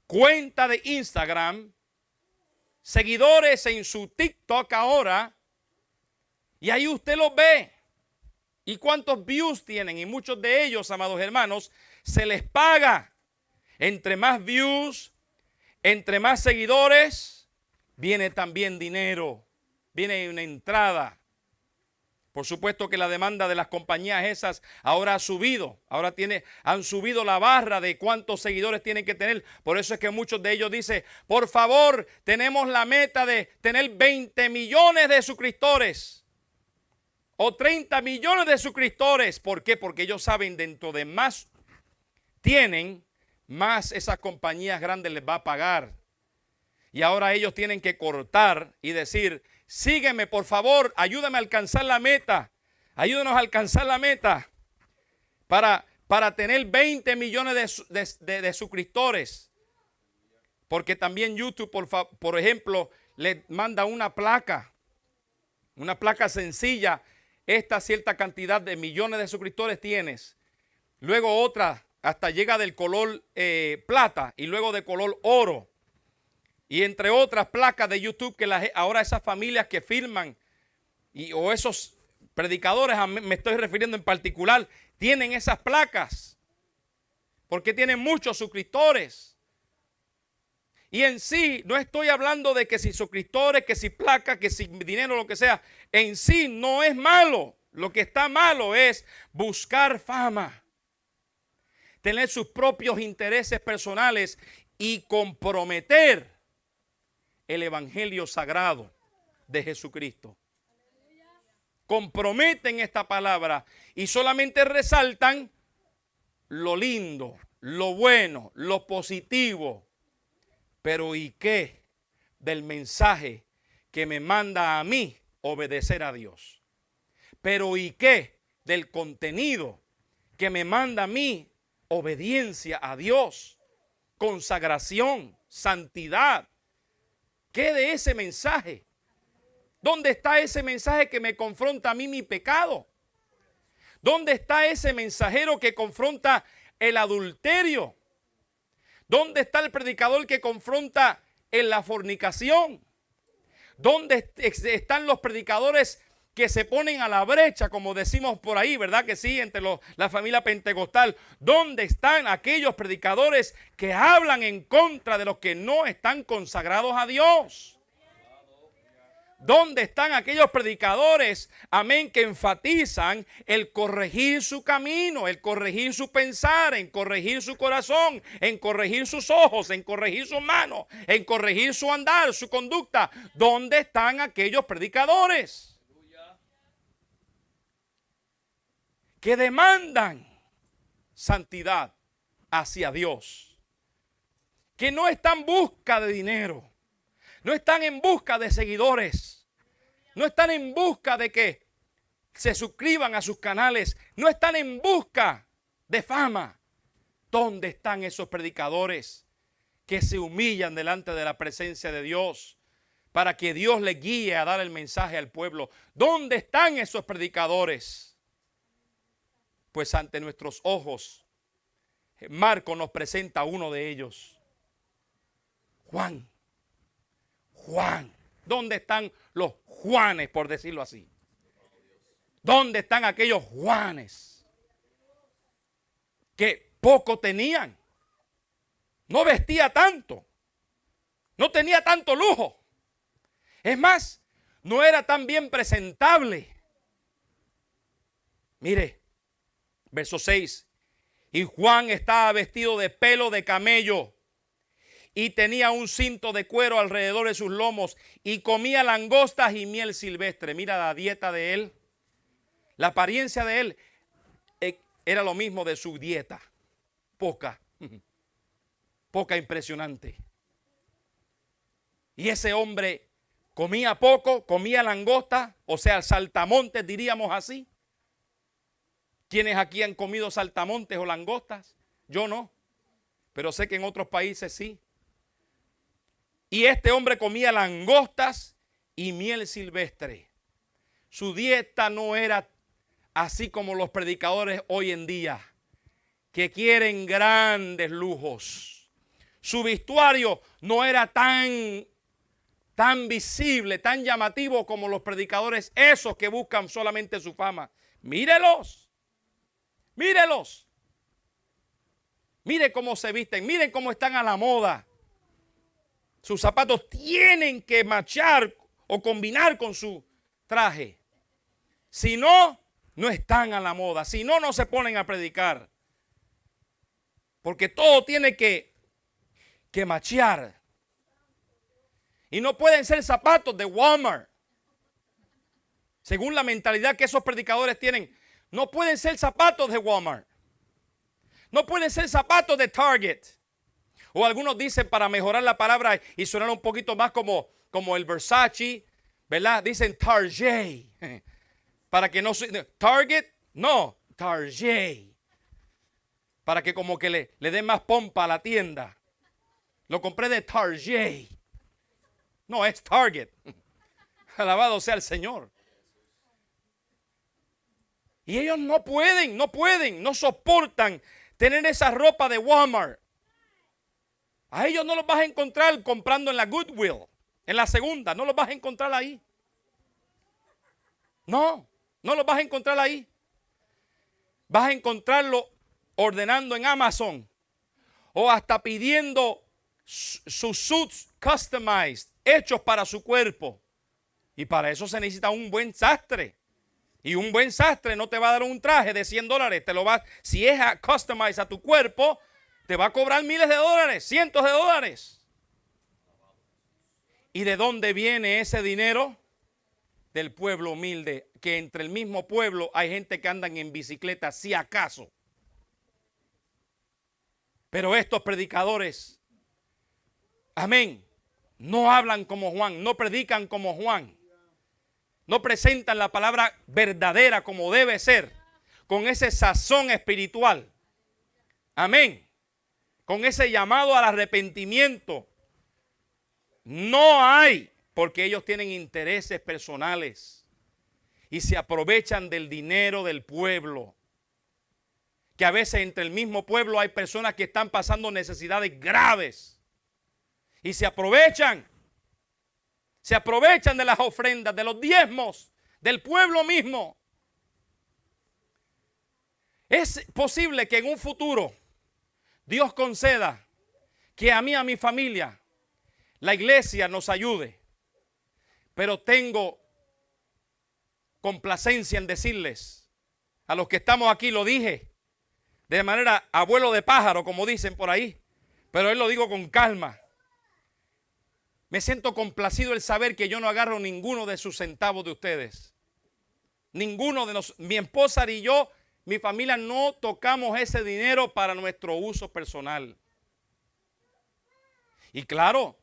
cuenta de Instagram, seguidores en su TikTok ahora, y ahí usted los ve. ¿Y cuántos views tienen? Y muchos de ellos, amados hermanos, se les paga. Entre más views, entre más seguidores, viene también dinero, viene una entrada. Por supuesto que la demanda de las compañías esas ahora ha subido. Ahora han subido la barra de cuántos seguidores tienen que tener. Por eso es que muchos de ellos dicen, por favor, tenemos la meta de tener 20 millones de suscriptores. O 30 millones de suscriptores. ¿Por qué? Porque ellos saben dentro de más tienen, más esas compañías grandes les va a pagar. Y ahora ellos tienen que cortar y decir, sígueme por favor, ayúdame a alcanzar la meta. Ayúdanos a alcanzar la meta para tener 20 millones de suscriptores. Porque también YouTube, por ejemplo, le manda una placa sencilla. Esta cierta cantidad de millones de suscriptores tienes. Luego otra, hasta llega del color plata y luego de color oro. Y entre otras placas de YouTube que ahora esas familias que firman o esos predicadores, me estoy refiriendo en particular, tienen esas placas porque tienen muchos suscriptores. Y en sí, no estoy hablando de que si suscriptores, que si placas, que si dinero, lo que sea. En sí no es malo. Lo que está malo es buscar fama, tener sus propios intereses personales y comprometer el evangelio sagrado de Jesucristo. Comprometen esta palabra y solamente resaltan lo lindo, lo bueno, lo positivo. Pero ¿y qué del mensaje que me manda a mí obedecer a Dios? Pero ¿y qué del contenido que me manda a mí obediencia a Dios? Consagración, santidad. ¿Qué de ese mensaje? ¿Dónde está ese mensaje que me confronta a mí mi pecado? ¿Dónde está ese mensajero que confronta el adulterio? ¿Dónde está el predicador que confronta en la fornicación? ¿Dónde están los predicadores que se ponen a la brecha, como decimos por ahí, verdad que sí, entre la familia pentecostal? ¿Dónde están aquellos predicadores que hablan en contra de los que no están consagrados a Dios? ¿Dónde están aquellos predicadores, amén, que enfatizan el corregir su camino, el corregir su pensar, en corregir su corazón, en corregir sus ojos, en corregir sus manos, en corregir su andar, su conducta? ¿Dónde están aquellos predicadores que demandan santidad hacia Dios, que no están en busca de dinero, no están en busca de seguidores, no están en busca de que se suscriban a sus canales, no están en busca de fama? ¿Dónde están esos predicadores que se humillan delante de la presencia de Dios para que Dios les guíe a dar el mensaje al pueblo? ¿Dónde están esos predicadores? Pues ante nuestros ojos, Marcos nos presenta a uno de ellos, Juan. ¿Dónde están los Juanes, por decirlo así? ¿Dónde están aquellos Juanes que poco tenían? No vestía tanto, no tenía tanto lujo. Es más, no era tan bien presentable. Mire, verso 6. Y Juan estaba vestido de pelo de camello y tenía un cinto de cuero alrededor de sus lomos y comía langostas y miel silvestre. Mira la dieta de él, la apariencia de él. era lo mismo de su dieta. Poca impresionante. Y ese hombre comía poco, comía langosta, o sea, saltamontes diríamos así. ¿Quiénes aquí han comido saltamontes o langostas? Yo no, pero sé que en otros países sí. Y este hombre comía langostas y miel silvestre. Su dieta no era así como los predicadores hoy en día, que quieren grandes lujos. Su vestuario no era tan visible, tan llamativo como los predicadores esos que buscan solamente su fama. Mírelos. Mírelos. Mire cómo se visten, miren cómo están a la moda. Sus zapatos tienen que machar o combinar con su traje. Si no, no están a la moda. Si no, no se ponen a predicar. Porque todo tiene que machear. Y no pueden ser zapatos de Walmart. Según la mentalidad que esos predicadores tienen, no pueden ser zapatos de Walmart. No pueden ser zapatos de Target. O algunos dicen, para mejorar la palabra y sonar un poquito más como el Versace, ¿verdad? Dicen Target. Para que no Target, no, Target. Para que como que le den más pompa a la tienda. Lo compré de Target. No, es Target. Alabado sea el Señor. Y ellos no pueden, no soportan tener esa ropa de Walmart. A ellos no los vas a encontrar comprando en la Goodwill, en la segunda, no los vas a encontrar ahí. No los vas a encontrar ahí. Vas a encontrarlo ordenando en Amazon o hasta pidiendo sus suits customized, hechos para su cuerpo. Y para eso se necesita un buen sastre. Y un buen sastre no te va a dar un traje de $100. Te lo va, si es customized a tu cuerpo, te va a cobrar miles de dólares, cientos de dólares. ¿Y de dónde viene ese dinero? Del pueblo humilde, que entre el mismo pueblo hay gente que andan en bicicleta, si acaso. Pero estos predicadores, amén, no hablan como Juan, no predican como Juan. No presentan la palabra verdadera como debe ser, con ese sazón espiritual. Amén. Con ese llamado al arrepentimiento. No hay, porque ellos tienen intereses personales y se aprovechan del dinero del pueblo. Que a veces entre el mismo pueblo hay personas que están pasando necesidades graves y se aprovechan. Se aprovechan de las ofrendas, de los diezmos, del pueblo mismo. Es posible que en un futuro Dios conceda que a mí y a mi familia la iglesia nos ayude. Pero tengo complacencia en decirles a los que estamos aquí, lo dije de manera abuelo de pájaro, como dicen por ahí, pero él lo digo con calma. Me siento complacido el saber que yo no agarro ninguno de sus centavos de ustedes. Ninguno de nosotros, mi esposa y yo, mi familia, no tocamos ese dinero para nuestro uso personal. Y claro,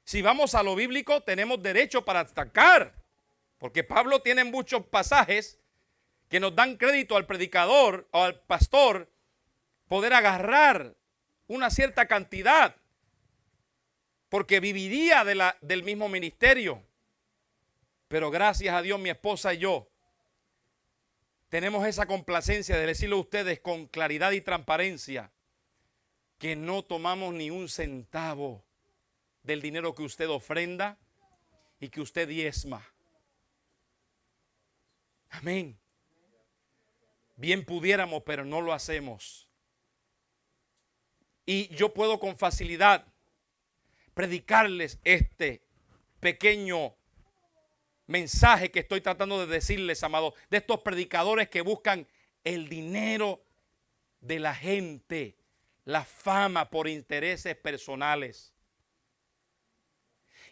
si vamos a lo bíblico, tenemos derecho para atacar. Porque Pablo tiene muchos pasajes que nos dan crédito al predicador o al pastor poder agarrar una cierta cantidad. Porque viviría del mismo ministerio. Pero gracias a Dios, mi esposa y yo tenemos esa complacencia de decirle a ustedes con claridad y transparencia que no tomamos ni un centavo del dinero que usted ofrenda y que usted diezma. Amén. Bien pudiéramos, pero no lo hacemos. Y yo puedo con facilidad predicarles este pequeño mensaje que estoy tratando de decirles, amados, de estos predicadores que buscan el dinero de la gente, la fama por intereses personales.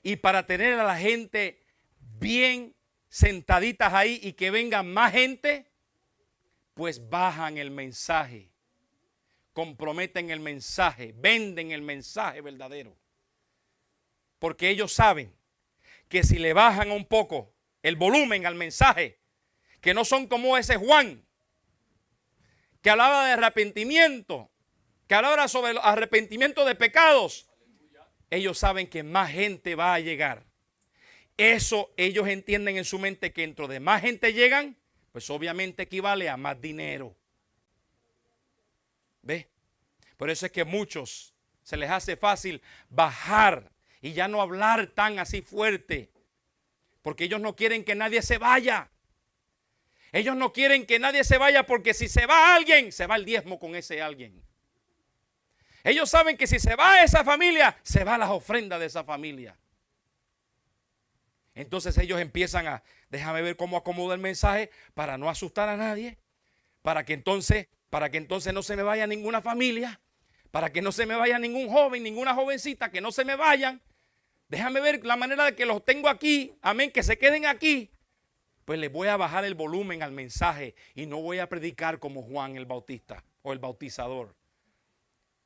Y para tener a la gente bien sentaditas ahí y que venga más gente, pues bajan el mensaje, comprometen el mensaje, venden el mensaje verdadero. Porque ellos saben que si le bajan un poco el volumen al mensaje, que no son como ese Juan, que hablaba de arrepentimiento, que hablaba sobre el arrepentimiento de pecados, ellos saben que más gente va a llegar. Eso ellos entienden en su mente, que dentro de más gente llegan, pues obviamente equivale a más dinero. ¿Ve? Por eso es que a muchos se les hace fácil bajar y ya no hablar tan así fuerte, porque ellos no quieren que nadie se vaya. Ellos no quieren que nadie se vaya, porque si se va alguien, se va el diezmo con ese alguien. Ellos saben que si se va esa familia, se va las ofrendas de esa familia. Entonces ellos empiezan a, déjame ver cómo acomodo el mensaje para no asustar a nadie, para que entonces no se me vaya ninguna familia, para que no se me vaya ningún joven, ninguna jovencita, que no se me vayan. Déjame ver la manera de que los tengo aquí, amén, que se queden aquí. Pues les voy a bajar el volumen al mensaje y no voy a predicar como Juan el Bautista o el bautizador.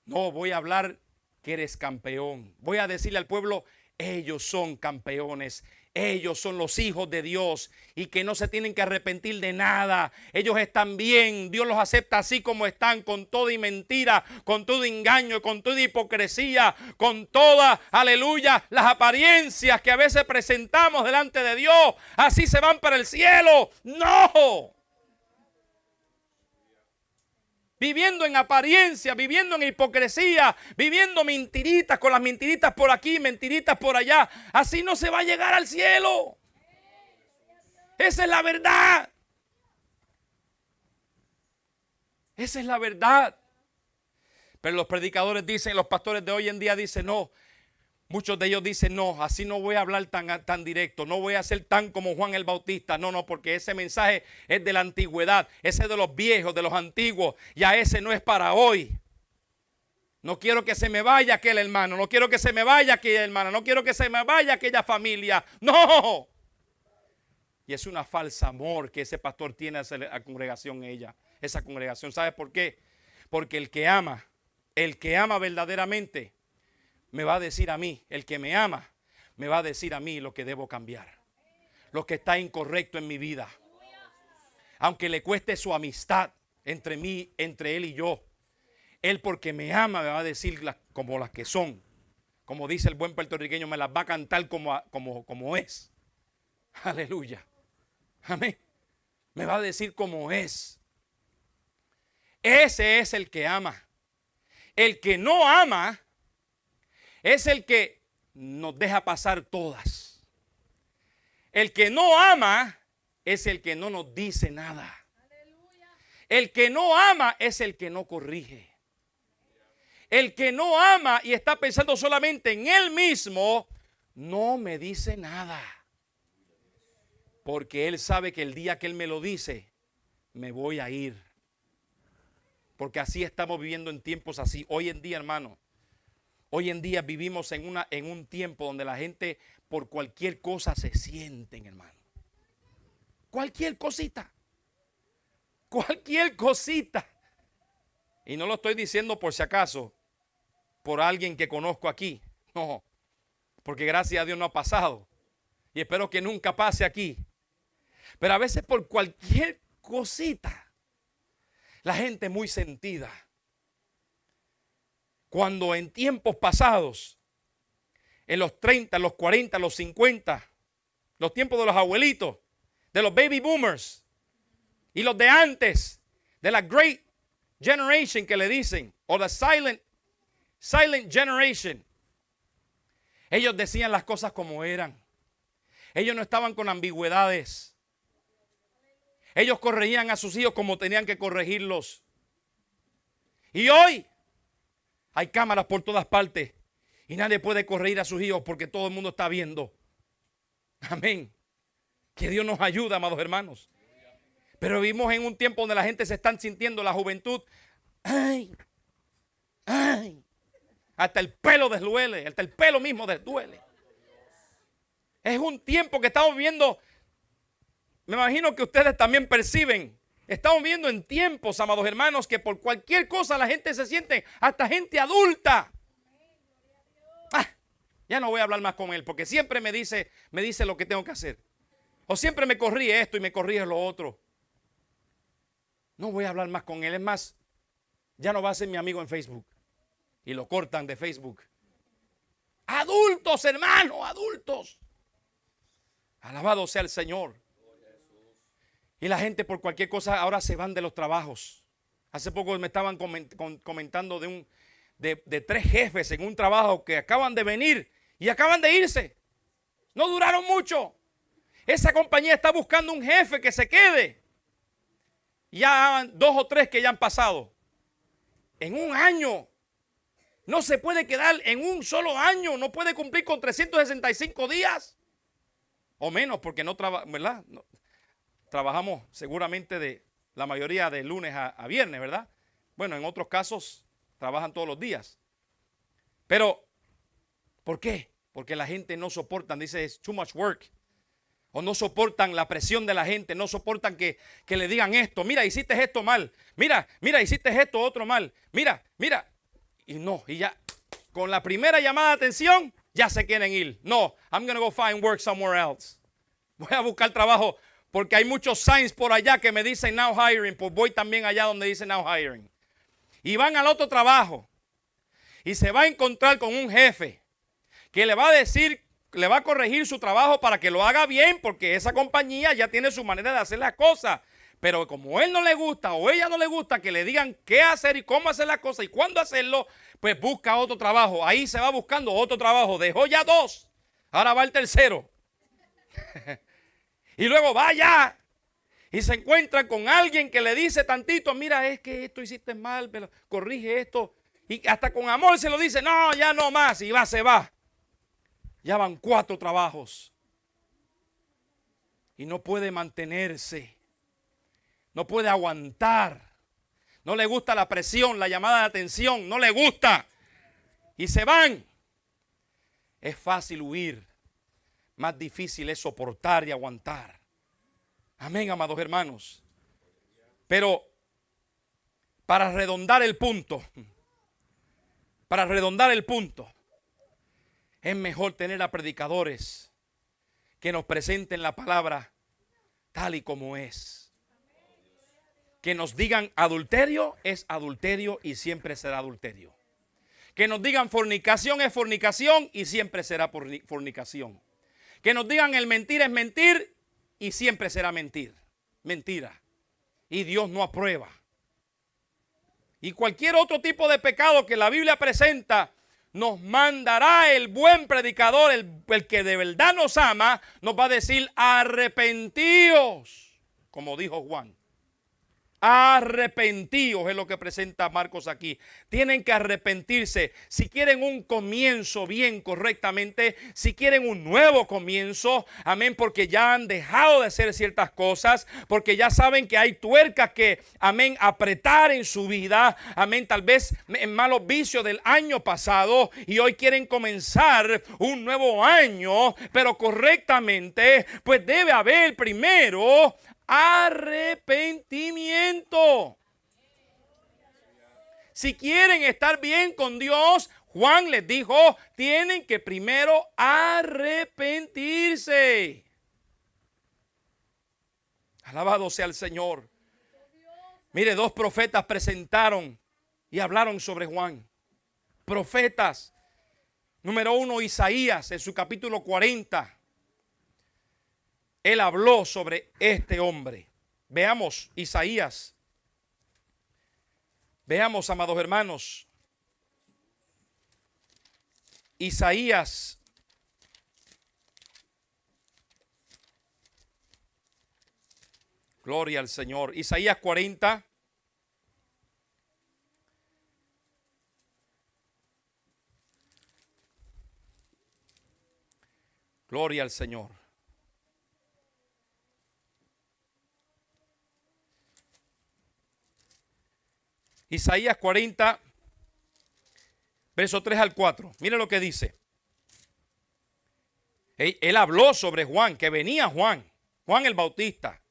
No, voy a hablar que eres campeón. Voy a decirle al pueblo, ellos son campeones. Ellos son los hijos de Dios y que no se tienen que arrepentir de nada. Ellos están bien. Dios los acepta así como están, con todo y mentira, con todo engaño, con toda hipocresía, con todas, aleluya, las apariencias que a veces presentamos delante de Dios. Así se van para el cielo. ¡No! Viviendo en apariencia, viviendo en hipocresía, viviendo mentiritas, con las mentiritas por aquí, mentiritas por allá. Así no se va a llegar al cielo. Esa es la verdad. Esa es la verdad. Pero los predicadores dicen, los pastores de hoy en día dicen, no. Muchos de ellos dicen, no, así no voy a hablar tan directo, no voy a ser tan como Juan el Bautista. No, porque ese mensaje es de la antigüedad, ese es de los viejos, de los antiguos, ya ese no es para hoy. No quiero que se me vaya aquel hermano, no quiero que se me vaya aquella hermana, no quiero que se me vaya aquella familia. ¡No! Y es una falsa amor que ese pastor tiene hacia la congregación, esa congregación. ¿Sabe por qué? Porque el que ama verdaderamente, me va a decir a mí, el que me ama, me va a decir a mí lo que debo cambiar, lo que está incorrecto en mi vida. Aunque le cueste su amistad entre él y yo, él porque me ama me va a decir como las que son. Como dice el buen puertorriqueño, me las va a cantar como es. Aleluya. Amén. Me va a decir como es. Ese es el que ama. El que no ama es el que nos deja pasar todas. El que no ama es el que no nos dice nada. El que no ama es el que no corrige. El que no ama y está pensando solamente en él mismo, no me dice nada. Porque él sabe que el día que él me lo dice, me voy a ir. Porque así estamos viviendo en tiempos así. Hoy en día, hermano, hoy en día vivimos en un tiempo donde la gente por cualquier cosa se sienten, hermano. Cualquier cosita. Cualquier cosita. Y no lo estoy diciendo por si acaso, por alguien que conozco aquí. No, porque gracias a Dios no ha pasado. Y espero que nunca pase aquí. Pero a veces por cualquier cosita, la gente muy sentida. Cuando en tiempos pasados, en los 30, los 40, los 50, los tiempos de los abuelitos, de los baby boomers y los de antes, de la Great Generation que le dicen, o la Silent Generation, ellos decían las cosas como eran. Ellos no estaban con ambigüedades. Ellos corregían a sus hijos como tenían que corregirlos. Y hoy hay cámaras por todas partes y nadie puede corregir a sus hijos porque todo el mundo está viendo. Amén. Que Dios nos ayude, amados hermanos. Pero vivimos en un tiempo donde la gente se está sintiendo, la juventud. Ay, ay. Hasta el pelo desduele, hasta el pelo mismo desduele. Es un tiempo que estamos viviendo. Me imagino que ustedes también perciben Estamos viendo en tiempos, amados hermanos, que por cualquier cosa la gente se siente, hasta gente adulta. Ya no voy a hablar más con él porque siempre me dice lo que tengo que hacer. O siempre me corrige esto y me corrige lo otro. No voy a hablar más con él. Es más, ya no va a ser mi amigo en Facebook. Y lo cortan de Facebook. Adultos, hermanos, adultos. Alabado sea el Señor. Y la gente por cualquier cosa ahora se van de los trabajos. Hace poco me estaban comentando de 3 jefes en un trabajo que acaban de venir y acaban de irse. No duraron mucho. Esa compañía está buscando un jefe que se quede. Ya 2 o 3 que ya han pasado. En un año. No se puede quedar en un solo año. No puede cumplir con 365 días. O menos porque no trabaja, ¿verdad? No. Trabajamos seguramente de la mayoría de lunes a viernes, ¿verdad? Bueno, en otros casos trabajan todos los días. Pero, ¿por qué? Porque la gente no soportan, dice, it's too much work. O no soportan la presión de la gente, no soportan que le digan esto. Mira, hiciste esto mal. Mira, hiciste esto otro mal. Mira. Y ya, con la primera llamada de atención, ya se quieren ir. No, I'm going to go find work somewhere else. Voy a buscar trabajo. Porque hay muchos signs por allá que me dicen now hiring. Pues voy también allá donde dice now hiring. Y van al otro trabajo. Y se va a encontrar con un jefe que le va a decir, le va a corregir su trabajo para que lo haga bien. Porque esa compañía ya tiene su manera de hacer las cosas. Pero como él no le gusta o ella no le gusta que le digan qué hacer y cómo hacer las cosas y cuándo hacerlo, pues busca otro trabajo. Ahí se va buscando otro trabajo. Dejó ya 2. Ahora va el tercero. Y luego vaya y se encuentra con alguien que le dice tantito, mira, es que esto hiciste mal, pero corrige esto. Y hasta con amor se lo dice, no, ya no más. Y se va. Ya van 4 trabajos. Y no puede mantenerse. No puede aguantar. No le gusta la presión, la llamada de atención. No le gusta. Y se van. Es fácil huir. Más difícil es soportar y aguantar. Amén, amados hermanos. Pero para redondar el punto, es mejor tener a predicadores que nos presenten la palabra tal y como es. Que nos digan adulterio es adulterio y siempre será adulterio. Que nos digan fornicación es fornicación y siempre será fornicación. Que nos digan el mentir es mentir y siempre será mentira. Y Dios no aprueba. Y cualquier otro tipo de pecado que la Biblia presenta, nos mandará el buen predicador, el que de verdad nos ama, nos va a decir arrepentíos, como dijo Juan. Arrepentíos es lo que presenta Marcos aquí. Tienen que arrepentirse. Si quieren un comienzo bien correctamente, si quieren un nuevo comienzo, amén, porque ya han dejado de hacer ciertas cosas, porque ya saben que hay tuercas que, amén, apretar en su vida, amén, tal vez en malos vicios del año pasado y hoy quieren comenzar un nuevo año, pero correctamente, pues debe haber primero arrepentimiento. Si quieren estar bien con Dios, Juan les dijo, tienen que primero arrepentirse. Alabado sea el Señor. Mire, 2 profetas presentaron y hablaron sobre Juan. Profetas. Número 1, Isaías, en su capítulo 40. Él habló sobre este hombre. Veamos Isaías. Veamos, amados hermanos. Isaías. Gloria al Señor. Isaías 40. Gloria al Señor. Isaías 40, verso 3 al 4. Mire lo que dice. Él habló sobre Juan, que venía Juan el Bautista.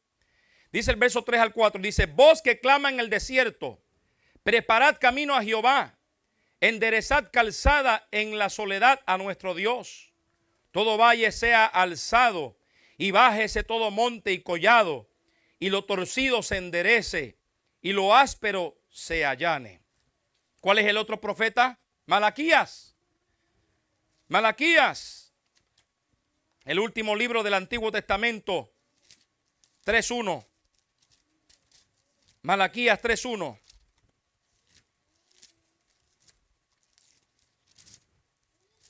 Dice el verso 3 al 4, dice, voz que clama en el desierto, preparad camino a Jehová, enderezad calzada en la soledad a nuestro Dios. Todo valle sea alzado y bájese todo monte y collado, y lo torcido se enderece y lo áspero se allane. ¿Cuál es el otro profeta? Malaquías. Malaquías, el último libro del Antiguo Testamento, 3:1. Malaquías 3:1.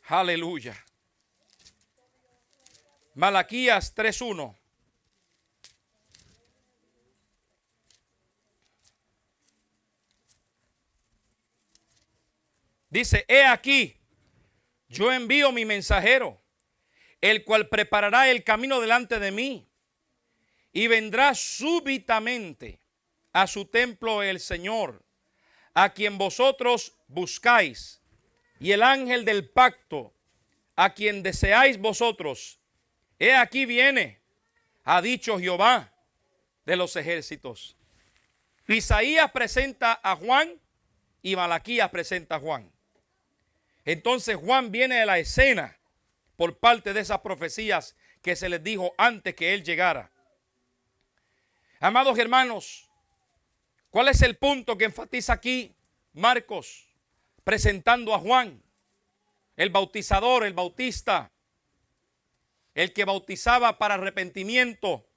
Aleluya. Malaquías 3:1. Dice, he aquí, yo envío mi mensajero, el cual preparará el camino delante de mí, y vendrá súbitamente a su templo el Señor, a quien vosotros buscáis, y el ángel del pacto, a quien deseáis vosotros. He aquí viene, ha dicho Jehová de los ejércitos. Isaías presenta a Juan y Malaquías presenta a Juan. Entonces Juan viene a la escena por parte de esas profecías que se les dijo antes que él llegara. Amados hermanos, ¿cuál es el punto que enfatiza aquí Marcos presentando a Juan, el bautizador, el bautista, el que bautizaba para arrepentimiento?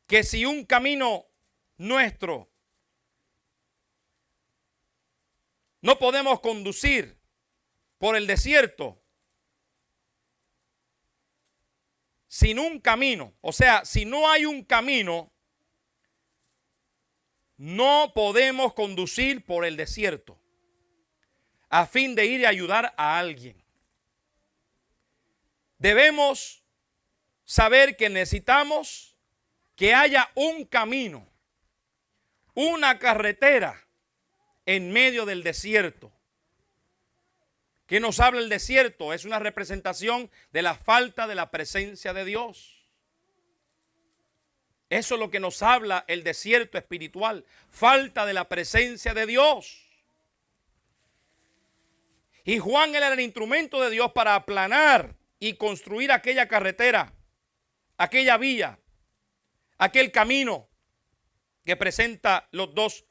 Que si un camino nuestro no podemos conducir por el desierto sin un camino, o sea, si no hay un camino, no podemos conducir por el desierto a fin de ir a ayudar a alguien. Debemos saber que necesitamos que haya un camino, una carretera en medio del desierto. ¿Qué nos habla el desierto? Es una representación de la falta de la presencia de Dios. Eso es lo que nos habla el desierto espiritual, falta de la presencia de Dios. Y Juan era el instrumento de Dios para aplanar y construir aquella carretera, aquella vía, aquel camino que presenta los dos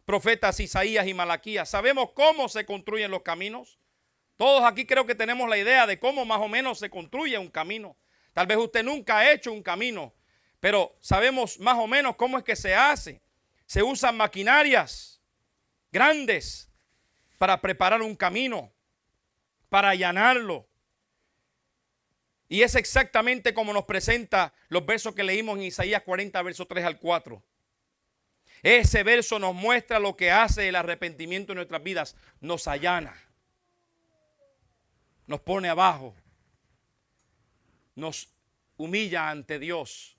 profetas Isaías y Malaquías. ¿Sabemos cómo se construyen los caminos? Todos aquí creo que tenemos la idea de cómo más o menos se construye un camino. Tal vez usted nunca ha hecho un camino, pero sabemos más o menos cómo es que se hace. Se usan maquinarias grandes para preparar un camino, para allanarlo. Y es exactamente como nos presenta los versos que leímos en Isaías 40, versos 3 al 4. Ese verso nos muestra lo que hace el arrepentimiento en nuestras vidas. Nos allana, nos pone abajo, nos humilla ante Dios.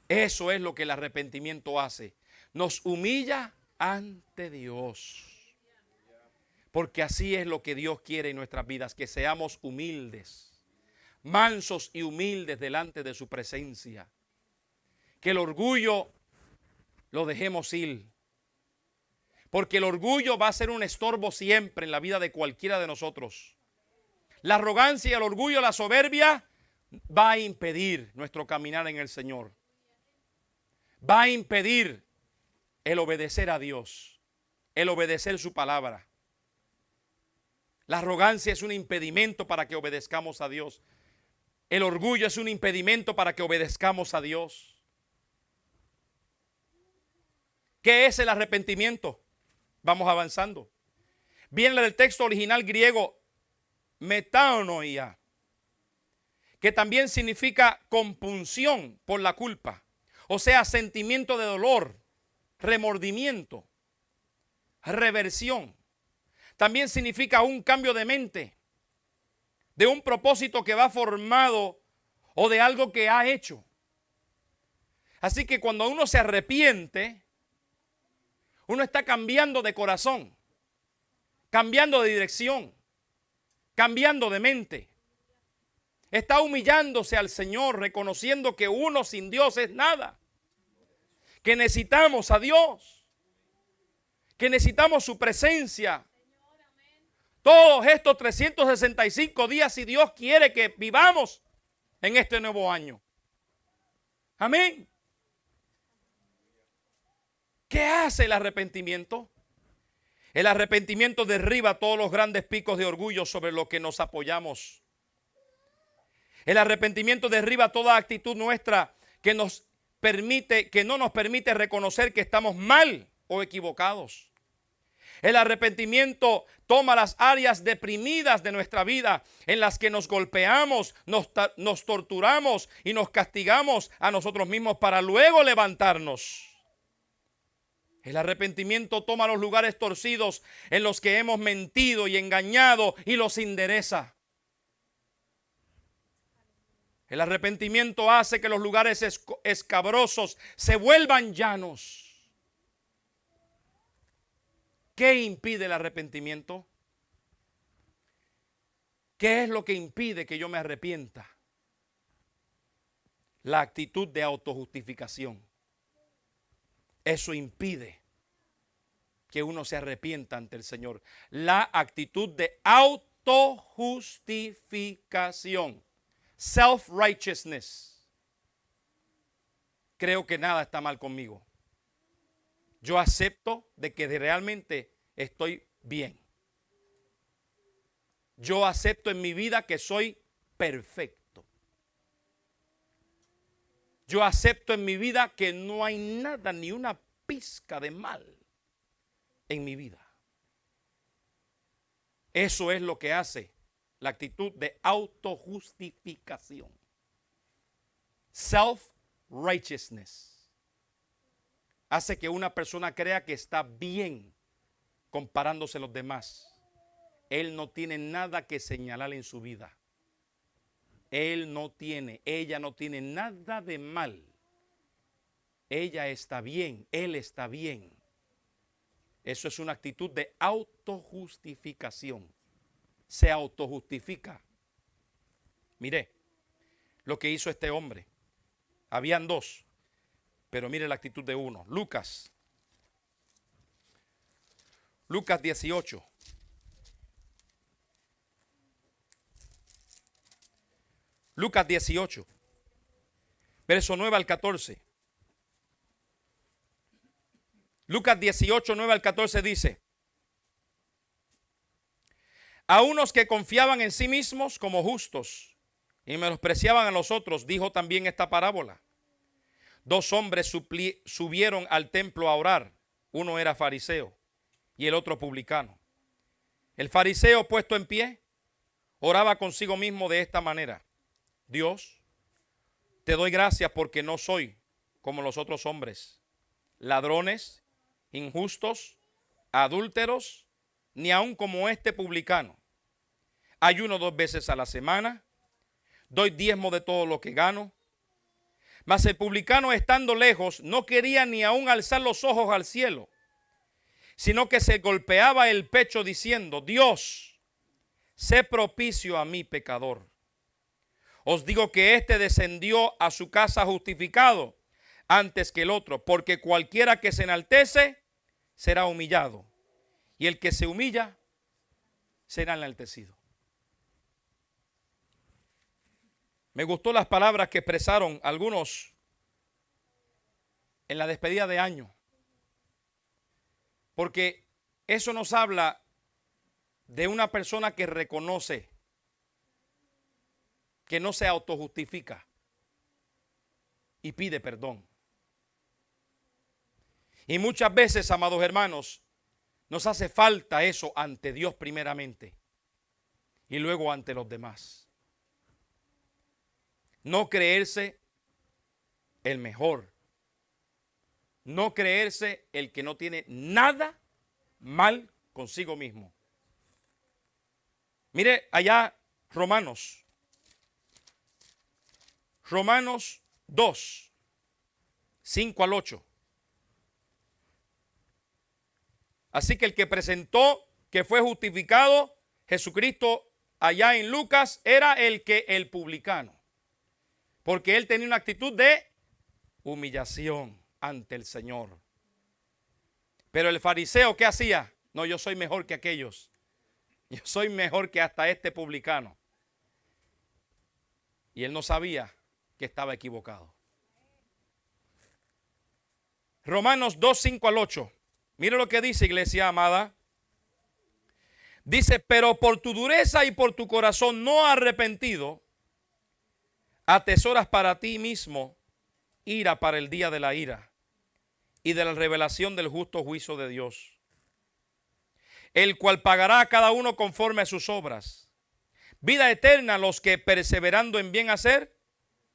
Eso es lo que el arrepentimiento hace. Nos humilla ante Dios. Porque así es lo que Dios quiere en nuestras vidas, que seamos humildes, mansos y humildes delante de su presencia. Que el orgullo lo dejemos ir. Porque el orgullo va a ser un estorbo siempre en la vida de cualquiera de nosotros. La arrogancia, el orgullo, la soberbia va a impedir nuestro caminar en el Señor. Va a impedir el obedecer a Dios, el obedecer su palabra. La arrogancia es un impedimento para que obedezcamos a Dios. El orgullo es un impedimento para que obedezcamos a Dios. ¿Qué es el arrepentimiento? Vamos avanzando. Viene del texto original griego metanoia, que también significa compunción por la culpa. O sea, sentimiento de dolor, remordimiento, reversión. También significa un cambio de mente, de un propósito que va formado o de algo que ha hecho. Así que cuando uno se arrepiente, uno está cambiando de corazón, cambiando de dirección, cambiando de mente. Está humillándose al Señor, reconociendo que uno sin Dios es nada. Que necesitamos a Dios. Que necesitamos su presencia. Todos estos 365 días, si Dios quiere que vivamos en este nuevo año. Amén. ¿Qué hace el arrepentimiento? El arrepentimiento derriba todos los grandes picos de orgullo sobre los que nos apoyamos. El arrepentimiento derriba toda actitud nuestra que no nos permite reconocer que estamos mal o equivocados. El arrepentimiento toma las áreas deprimidas de nuestra vida en las que nos golpeamos, nos torturamos y nos castigamos a nosotros mismos para luego levantarnos. El arrepentimiento toma los lugares torcidos en los que hemos mentido y engañado y los endereza. El arrepentimiento hace que los lugares escabrosos se vuelvan llanos. ¿Qué impide el arrepentimiento? ¿Qué es lo que impide que yo me arrepienta? La actitud de autojustificación. Eso impide que uno se arrepienta ante el Señor. La actitud de autojustificación. Self-righteousness. Creo que nada está mal conmigo. Yo acepto de que realmente estoy bien. Yo acepto en mi vida que soy perfecto. Yo acepto en mi vida que no hay nada, ni una pizca de mal en mi vida. Eso es lo que hace la actitud de autojustificación. Self-righteousness. Hace que una persona crea que está bien comparándose a los demás. Él no tiene nada que señalar en su vida. Ella no tiene nada de mal. Ella está bien, él está bien. Eso es una actitud de autojustificación. Se autojustifica. Mire lo que hizo este hombre. Habían dos. Pero mire la actitud de uno. Lucas 18. Lucas 18. Verso 9 al 14. Lucas 18, 9 al 14 dice: a unos que confiaban en sí mismos como justos y menospreciaban a los otros, dijo también esta parábola. Dos hombres subieron al templo a orar. Uno era fariseo y el otro publicano. El fariseo, puesto en pie, oraba consigo mismo de esta manera: Dios, te doy gracias porque no soy como los otros hombres, ladrones, injustos, adúlteros, ni aun como este publicano. Ayuno 2 veces a la semana, doy diezmo de todo lo que gano. Mas el publicano, estando lejos, no quería ni aun alzar los ojos al cielo, sino que se golpeaba el pecho diciendo: Dios, sé propicio a mí, pecador. Os digo que éste descendió a su casa justificado antes que el otro, porque cualquiera que se enaltece será humillado, y el que se humilla será enaltecido. Me gustó las palabras que expresaron algunos en la despedida de año, porque eso nos habla de una persona que reconoce, que no se autojustifica y pide perdón. Y muchas veces, amados hermanos, nos hace falta eso ante Dios primeramente y luego ante los demás. No creerse el mejor. No creerse el que no tiene nada mal consigo mismo. Mire allá Romanos 2, 5 al 8. Así que el que presentó que fue justificado, Jesucristo allá en Lucas era el publicano, porque él tenía una actitud de humillación ante el Señor. Pero el fariseo, ¿qué hacía? No, yo soy mejor que aquellos. Yo soy mejor que hasta este publicano. Y él no sabía que estaba equivocado. Romanos 2, 5 al 8. Mire lo que dice, iglesia amada. Dice, pero por tu dureza y por tu corazón no arrepentido, atesoras para ti mismo ira para el día de la ira y de la revelación del justo juicio de Dios, el cual pagará a cada uno conforme a sus obras. Vida eterna a los que perseverando en bien hacer,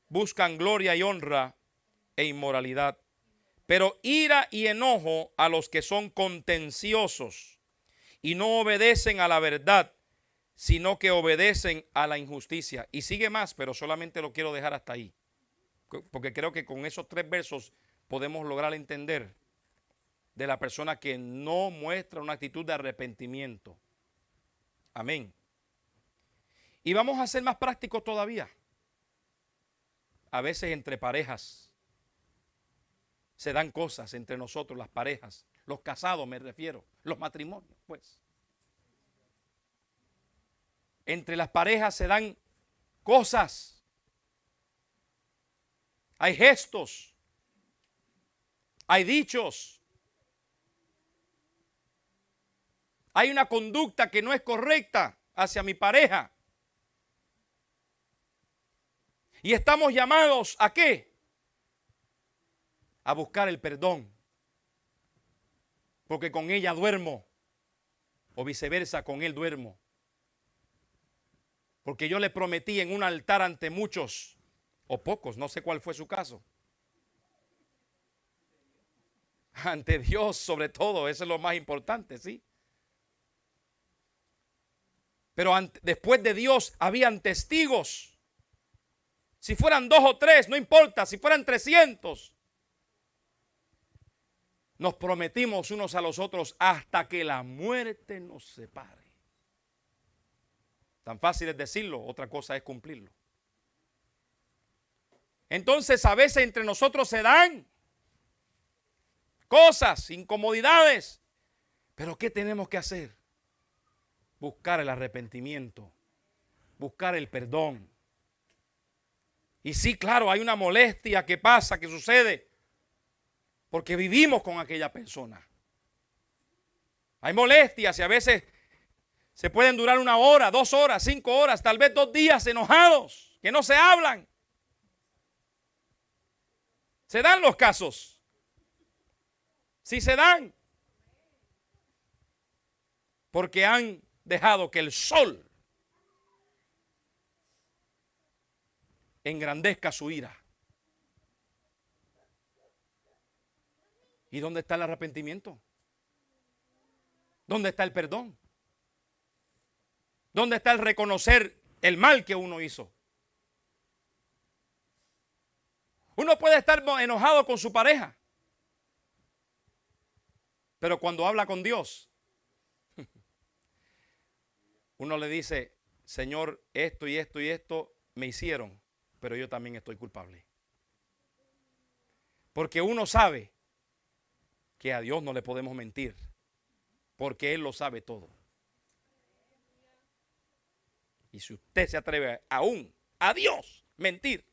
buscan gloria y honra e inmoralidad. Pero ira y enojo a los que son contenciosos y no obedecen a la verdad, sino que obedecen a la injusticia. Y sigue más, pero solamente lo quiero dejar hasta ahí, porque creo que con esos 3 versos podemos lograr entender de la persona que no muestra una actitud de arrepentimiento. Amén. Y vamos a ser más prácticos todavía. A veces entre parejas se dan cosas entre nosotros, las parejas, los casados me refiero, los matrimonios, pues. Entre las parejas se dan cosas. Hay gestos. Hay dichos. Hay una conducta que no es correcta hacia mi pareja. Y estamos llamados ¿a qué? A buscar el perdón. Porque con ella duermo. O viceversa, con él duermo. Porque yo le prometí en un altar ante muchos, o pocos, no sé cuál fue su caso. Ante Dios sobre todo, eso es lo más importante, ¿sí? Pero después de Dios habían testigos. Si fueran 2 o 3, no importa, si fueran 300. Nos prometimos unos a los otros hasta que la muerte nos separe. Tan fácil es decirlo, otra cosa es cumplirlo. Entonces a veces entre nosotros se dan cosas, incomodidades. Pero ¿qué tenemos que hacer? Buscar el arrepentimiento, buscar el perdón. Y sí, claro, hay una molestia que pasa, que sucede, porque vivimos con aquella persona. Hay molestias y a veces se pueden durar 1 hora, 2 horas, 5 horas, tal vez 2 días enojados, que no se hablan. Se dan los casos. Sí se dan. Porque han dejado que el sol engrandezca su ira. ¿Y dónde está el arrepentimiento? ¿Dónde está el perdón? ¿Dónde está el reconocer el mal que uno hizo? Uno puede estar enojado con su pareja, pero cuando habla con Dios, uno le dice, Señor, esto y esto y esto me hicieron, pero yo también estoy culpable. Porque uno sabe que a Dios no le podemos mentir, porque Él lo sabe todo. Y si usted se atreve aún a Dios mentir,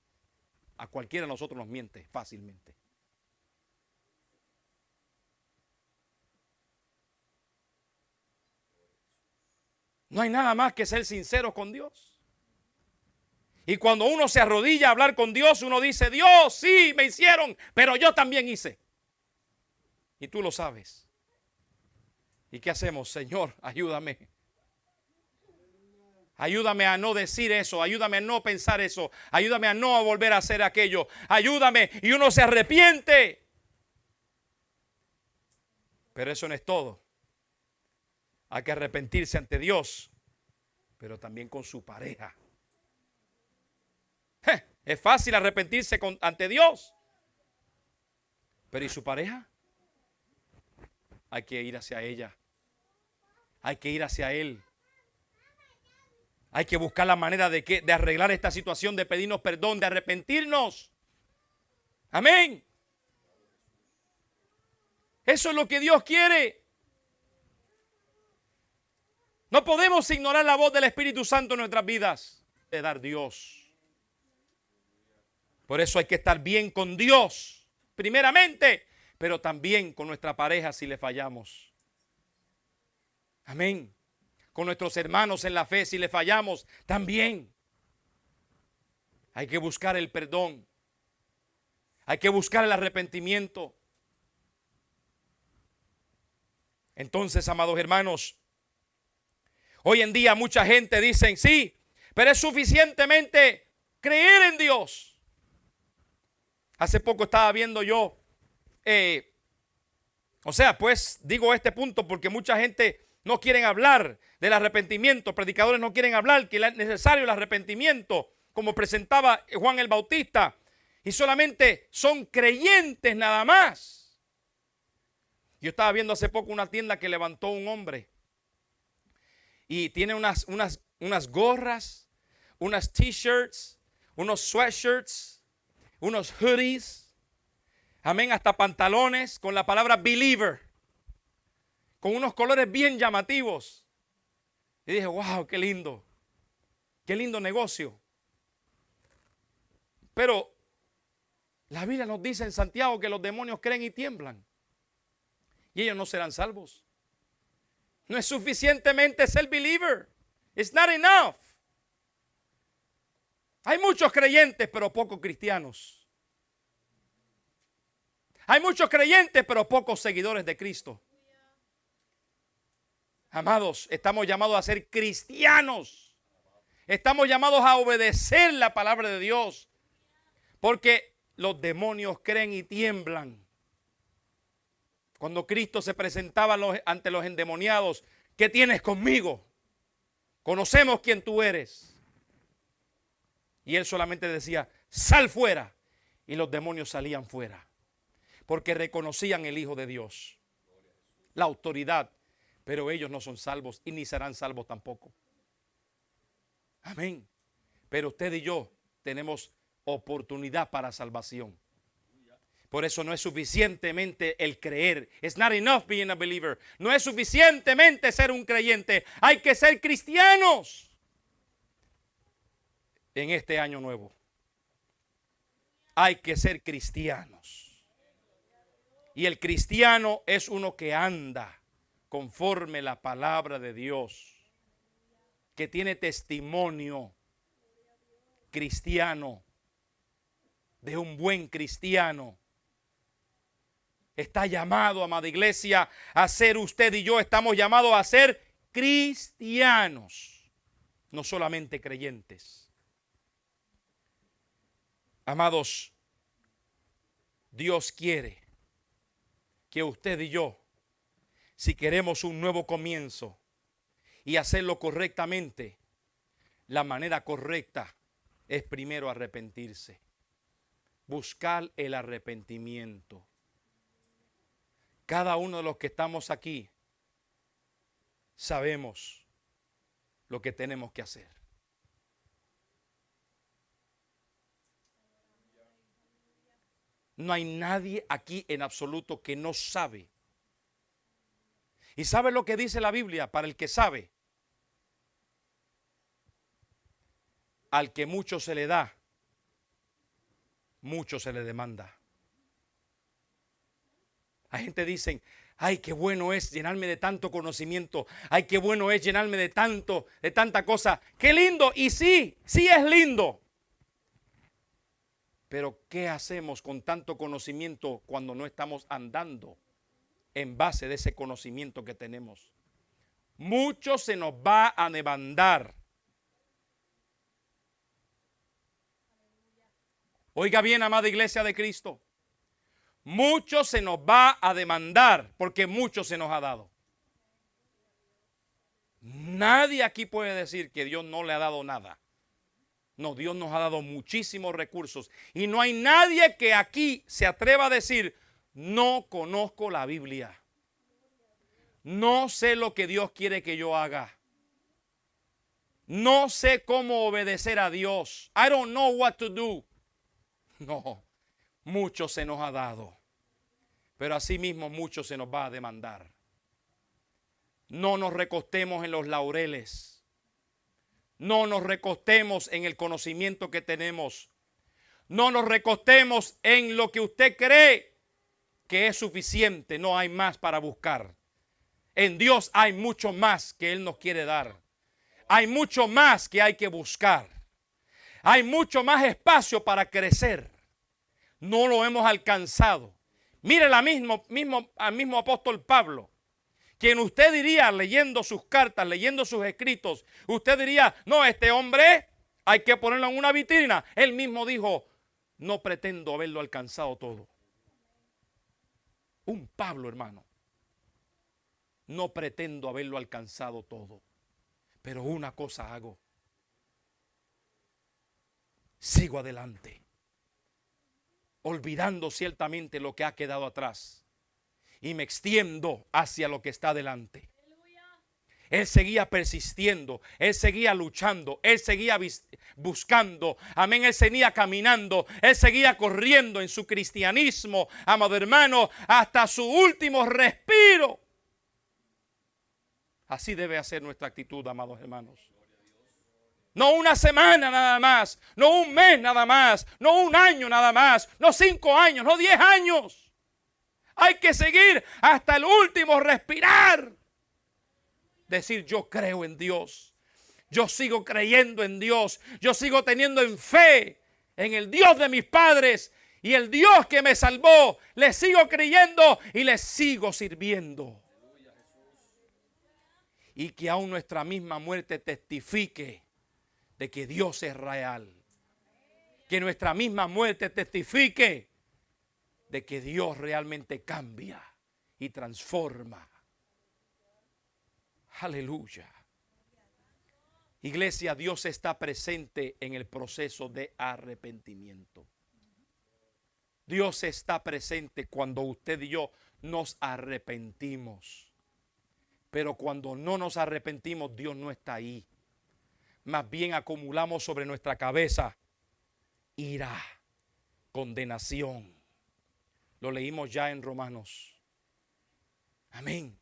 a cualquiera de nosotros nos miente fácilmente. No hay nada más que ser sincero con Dios. Y cuando uno se arrodilla a hablar con Dios, uno dice, Dios, sí, me hicieron, pero yo también hice. Y tú lo sabes. ¿Y qué hacemos? Señor, ayúdame. Ayúdame a no decir eso, ayúdame a no pensar eso, ayúdame a no volver a hacer aquello, ayúdame, y uno se arrepiente. Pero eso no es todo. Hay que arrepentirse ante Dios, pero también con su pareja. Es fácil arrepentirse ante Dios, pero ¿y su pareja? Hay que ir hacia ella, hay que ir hacia él. Hay que buscar la manera de arreglar esta situación, de pedirnos perdón, de arrepentirnos. Amén. Eso es lo que Dios quiere. No podemos ignorar la voz del Espíritu Santo en nuestras vidas. De dar Dios. Por eso hay que estar bien con Dios, primeramente, pero también con nuestra pareja si le fallamos. Amén. Con nuestros hermanos en la fe si le fallamos, también. Hay que buscar el perdón. Hay que buscar el arrepentimiento. Entonces, amados hermanos, hoy en día mucha gente dice, sí, pero es suficientemente creer en Dios. Hace poco estaba viendo yo, pues digo este punto porque mucha gente no quiere hablar del arrepentimiento. Predicadores no quieren hablar que es necesario el arrepentimiento, como presentaba Juan el Bautista. Y solamente son creyentes nada más. Yo estaba viendo hace poco una tienda que levantó un hombre. Y tiene unas gorras, unas t-shirts, unos sweatshirts, unos hoodies. Amén, hasta pantalones con la palabra believer. Con unos colores bien llamativos. Y dije, wow, qué lindo. Qué lindo negocio. Pero la Biblia nos dice en Santiago que los demonios creen y tiemblan. Y ellos no serán salvos. No es suficientemente ser believer. It's not enough. Hay muchos creyentes, pero pocos cristianos. Hay muchos creyentes, pero pocos seguidores de Cristo. Amados, estamos llamados a ser cristianos. Estamos llamados a obedecer la palabra de Dios. Porque los demonios creen y tiemblan. Cuando Cristo se presentaba ante los endemoniados, ¿qué tienes conmigo? Conocemos quién tú eres. Y él solamente decía, sal fuera. Y los demonios salían fuera. Porque reconocían el Hijo de Dios. La autoridad. Pero ellos no son salvos y ni serán salvos tampoco. Amén. Pero usted y yo tenemos oportunidad para salvación. Por eso no es suficientemente el creer. It's not enough being a believer. No es suficientemente ser un creyente. Hay que ser cristianos en este año nuevo. Hay que ser cristianos. Y el cristiano es uno que anda conforme la palabra de Dios, que tiene testimonio cristiano, de un buen cristiano. Está llamado, amada iglesia, a ser usted y yo, estamos llamados a ser cristianos, no solamente creyentes. Amados, Dios quiere que usted y yo, si queremos un nuevo comienzo y hacerlo correctamente, la manera correcta es primero arrepentirse. Buscar el arrepentimiento. Cada uno de los que estamos aquí sabemos lo que tenemos que hacer. No hay nadie aquí en absoluto que no sabe. ¿Y sabe lo que dice la Biblia para el que sabe? Al que mucho se le da, mucho se le demanda. La gente dice, ay, qué bueno es llenarme de tanto conocimiento. Ay, qué bueno es llenarme de tanta cosa. Qué lindo. Y sí, sí es lindo. Pero ¿qué hacemos con tanto conocimiento cuando no estamos andando en base de ese conocimiento que tenemos? Mucho se nos va a demandar. Oiga bien, amada iglesia de Cristo. Mucho se nos va a demandar porque mucho se nos ha dado. Nadie aquí puede decir que Dios no le ha dado nada. No, Dios nos ha dado muchísimos recursos. Y no hay nadie que aquí se atreva a decir, no conozco la Biblia. No sé lo que Dios quiere que yo haga. No sé cómo obedecer a Dios. I don't know what to do. No, mucho se nos ha dado, pero asimismo mucho se nos va a demandar. No nos recostemos en los laureles. No nos recostemos en el conocimiento que tenemos. No nos recostemos en lo que usted cree que es suficiente. No hay más para buscar. En Dios hay mucho más que Él nos quiere dar. Hay mucho más que hay que buscar. Hay mucho más espacio para crecer. No lo hemos alcanzado. Mire al mismo apóstol Pablo, quien usted diría, leyendo sus cartas, leyendo sus escritos, usted diría, no, este hombre hay que ponerlo en una vitrina. Él mismo dijo, no pretendo haberlo alcanzado todo. Un Pablo, hermano. No pretendo haberlo alcanzado todo, pero una cosa hago. Sigo adelante, olvidando ciertamente lo que ha quedado atrás, y me extiendo hacia lo que está delante. Él seguía persistiendo, él seguía luchando, él seguía buscando, amén, él seguía caminando, él seguía corriendo en su cristianismo, amado hermano, hasta su último respiro. Así debe ser nuestra actitud, amados hermanos. No una semana nada más, no un mes nada más, no un año nada más, no 5 años, no 10 años. Hay que seguir hasta el último respirar. Decir, yo creo en Dios, yo sigo creyendo en Dios, yo sigo teniendo en fe en el Dios de mis padres y el Dios que me salvó. Le sigo creyendo y le sigo sirviendo. Y que aún nuestra misma muerte testifique de que Dios es real. Que nuestra misma muerte testifique de que Dios realmente cambia y transforma. Aleluya. Iglesia, Dios está presente en el proceso de arrepentimiento. Dios está presente cuando usted y yo nos arrepentimos. Pero cuando no nos arrepentimos, Dios no está ahí. Más bien acumulamos sobre nuestra cabeza ira, condenación. Lo leímos ya en Romanos. Amén.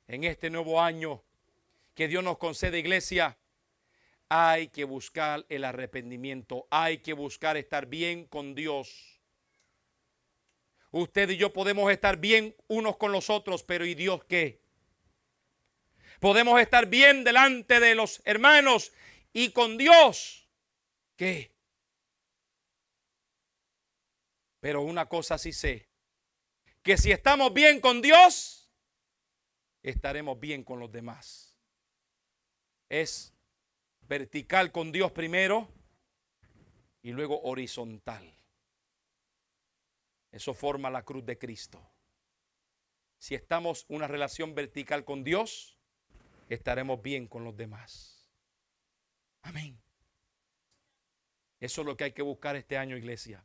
En este nuevo año que Dios nos concede, iglesia, hay que buscar el arrepentimiento. Hay que buscar estar bien con Dios. Usted y yo podemos estar bien unos con los otros, pero ¿y Dios qué? Podemos estar bien delante de los hermanos y con Dios, ¿qué? Pero una cosa sí sé, que si estamos bien con Dios, estaremos bien con los demás. Es vertical con Dios primero y luego horizontal. Eso forma la cruz de Cristo. Si estamos en una relación vertical con Dios, estaremos bien con los demás. Amén. Eso es lo que hay que buscar este año, iglesia.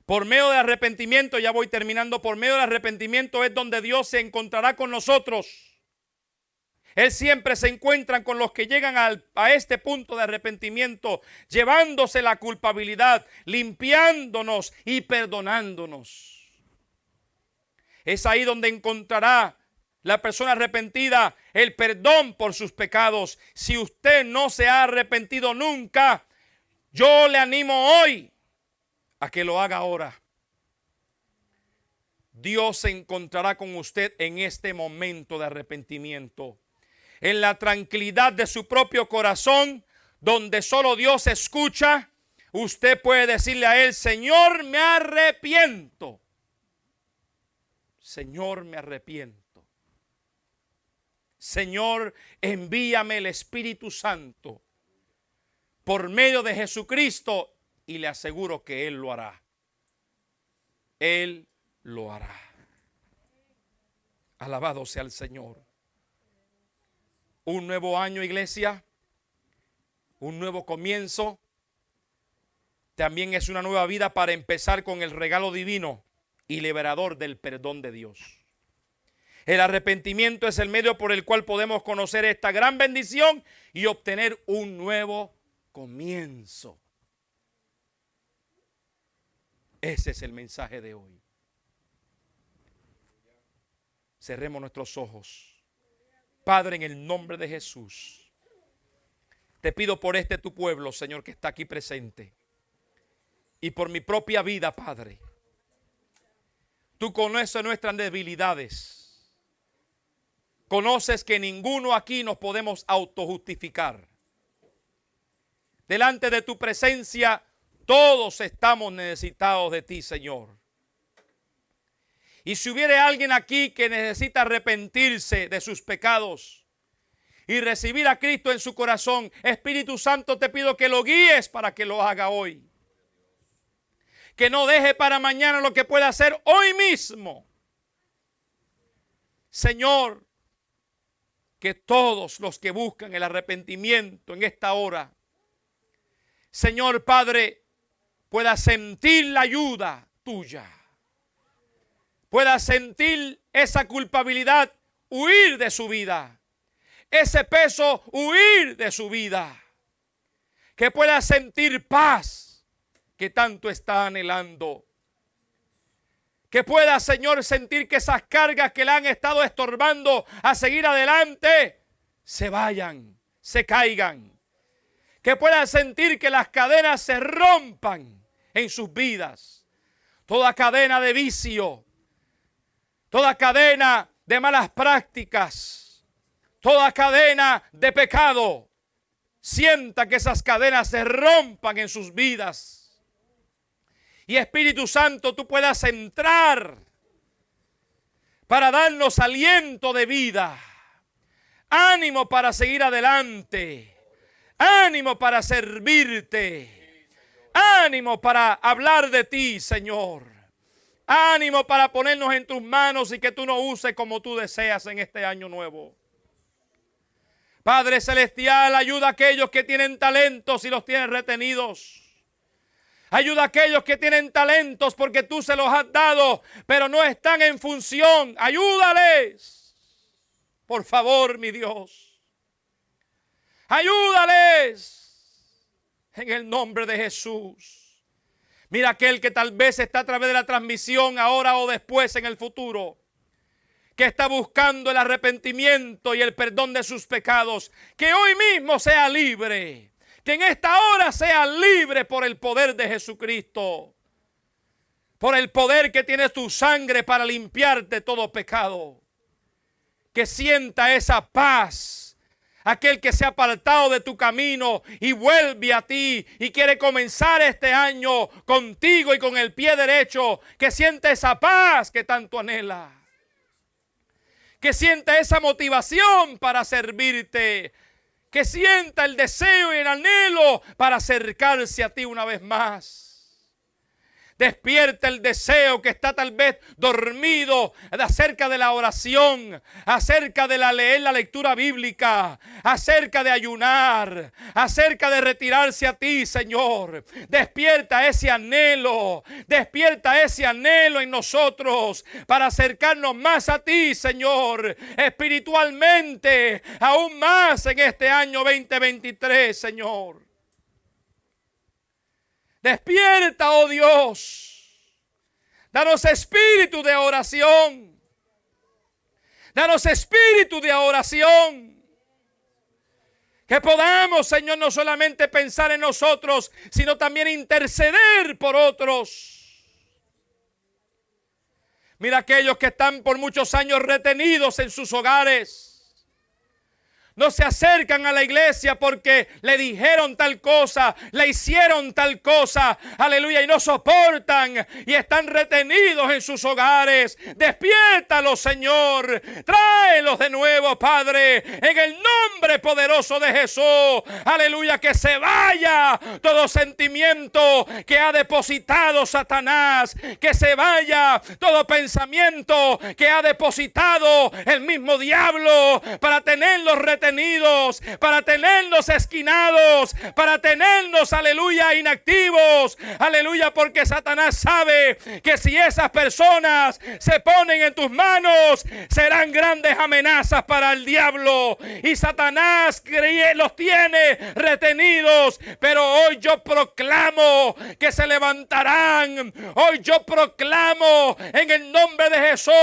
Por medio del arrepentimiento, ya voy terminando, por medio del arrepentimiento es donde Dios se encontrará con nosotros. Él siempre se encuentra con los que llegan a este punto de arrepentimiento, llevándose la culpabilidad, limpiándonos y perdonándonos. Es ahí donde encontrará la persona arrepentida el perdón por sus pecados. Si usted no se ha arrepentido nunca, yo le animo hoy a que lo haga ahora. Dios se encontrará con usted en este momento de arrepentimiento, en la tranquilidad de su propio corazón, donde solo Dios escucha. Usted puede decirle a Él: Señor, me arrepiento. Señor, me arrepiento. Señor, envíame el Espíritu Santo por medio de Jesucristo, y le aseguro que Él lo hará. Él lo hará. Alabado sea el Señor. Un nuevo año, iglesia. Un nuevo comienzo. También es una nueva vida para empezar con el regalo divino y liberador del perdón de Dios. El arrepentimiento es el medio por el cual podemos conocer esta gran bendición y obtener un nuevo comienzo. Ese es el mensaje de hoy. Cerremos nuestros ojos. Padre, en el nombre de Jesús, te pido por este tu pueblo, Señor, que está aquí presente. Y por mi propia vida, Padre. Tú conoces nuestras debilidades. Conoces que ninguno aquí nos podemos autojustificar. Delante de tu presencia, todos estamos necesitados de ti, Señor. Y si hubiere alguien aquí que necesita arrepentirse de sus pecados y recibir a Cristo en su corazón, Espíritu Santo, te pido que lo guíes para que lo haga hoy. Que no deje para mañana lo que pueda hacer hoy mismo. Señor, que todos los que buscan el arrepentimiento en esta hora, Señor Padre, pueda sentir la ayuda tuya. Pueda sentir esa culpabilidad, huir de su vida. Ese peso, huir de su vida. Que pueda sentir paz que tanto está anhelando. Que pueda, Señor, sentir que esas cargas que le han estado estorbando a seguir adelante, se vayan, se caigan. Que pueda sentir que las cadenas se rompan en sus vidas. Toda cadena de vicio, toda cadena de malas prácticas, toda cadena de pecado, sienta que esas cadenas se rompan en sus vidas. Y Espíritu Santo, tú puedas entrar para darnos aliento de vida, ánimo para seguir adelante, ánimo para servirte, ánimo para hablar de ti, Señor. Ánimo para ponernos en tus manos y que tú nos uses como tú deseas en este año nuevo. Padre Celestial, ayuda a aquellos que tienen talentos y los tienen retenidos. Ayuda a aquellos que tienen talentos porque tú se los has dado, pero no están en función. Ayúdales. Por favor, mi Dios. Ayúdales. En el nombre de Jesús. Mira aquel que tal vez está a través de la transmisión ahora o después en el futuro, que está buscando el arrepentimiento y el perdón de sus pecados, que hoy mismo sea libre, que en esta hora sea libre por el poder de Jesucristo, por el poder que tiene tu sangre para limpiarte todo pecado, que sienta esa paz. Aquel que se ha apartado de tu camino y vuelve a ti y quiere comenzar este año contigo y con el pie derecho, que sienta esa paz que tanto anhela, que sienta esa motivación para servirte, que sienta el deseo y el anhelo para acercarse a ti una vez más. Despierta el deseo que está tal vez dormido acerca de la oración, acerca de leer la lectura bíblica, acerca de ayunar, acerca de retirarse a ti, Señor. Despierta ese anhelo en nosotros para acercarnos más a ti, Señor, espiritualmente, aún más en este año 2023, Señor. Despierta, oh Dios. Danos espíritu de oración. Danos espíritu de oración. Que podamos, Señor, no solamente pensar en nosotros, sino también interceder por otros. Mira aquellos que están por muchos años retenidos en sus hogares. No se acercan a la iglesia porque le dijeron tal cosa, le hicieron tal cosa, aleluya, y no soportan y están retenidos en sus hogares. Despiértalos, Señor, tráelos de nuevo, Padre, en el nombre poderoso de Jesús, aleluya, que se vaya todo sentimiento que ha depositado Satanás, que se vaya todo pensamiento que ha depositado el mismo diablo para tenerlos retenidos retenidos, para tenernos esquinados, para tenernos, aleluya, inactivos, aleluya, porque Satanás sabe que si esas personas se ponen en tus manos, serán grandes amenazas para el diablo, y Satanás los tiene retenidos. Pero hoy yo proclamo que se levantarán. Hoy yo proclamo en el nombre de Jesús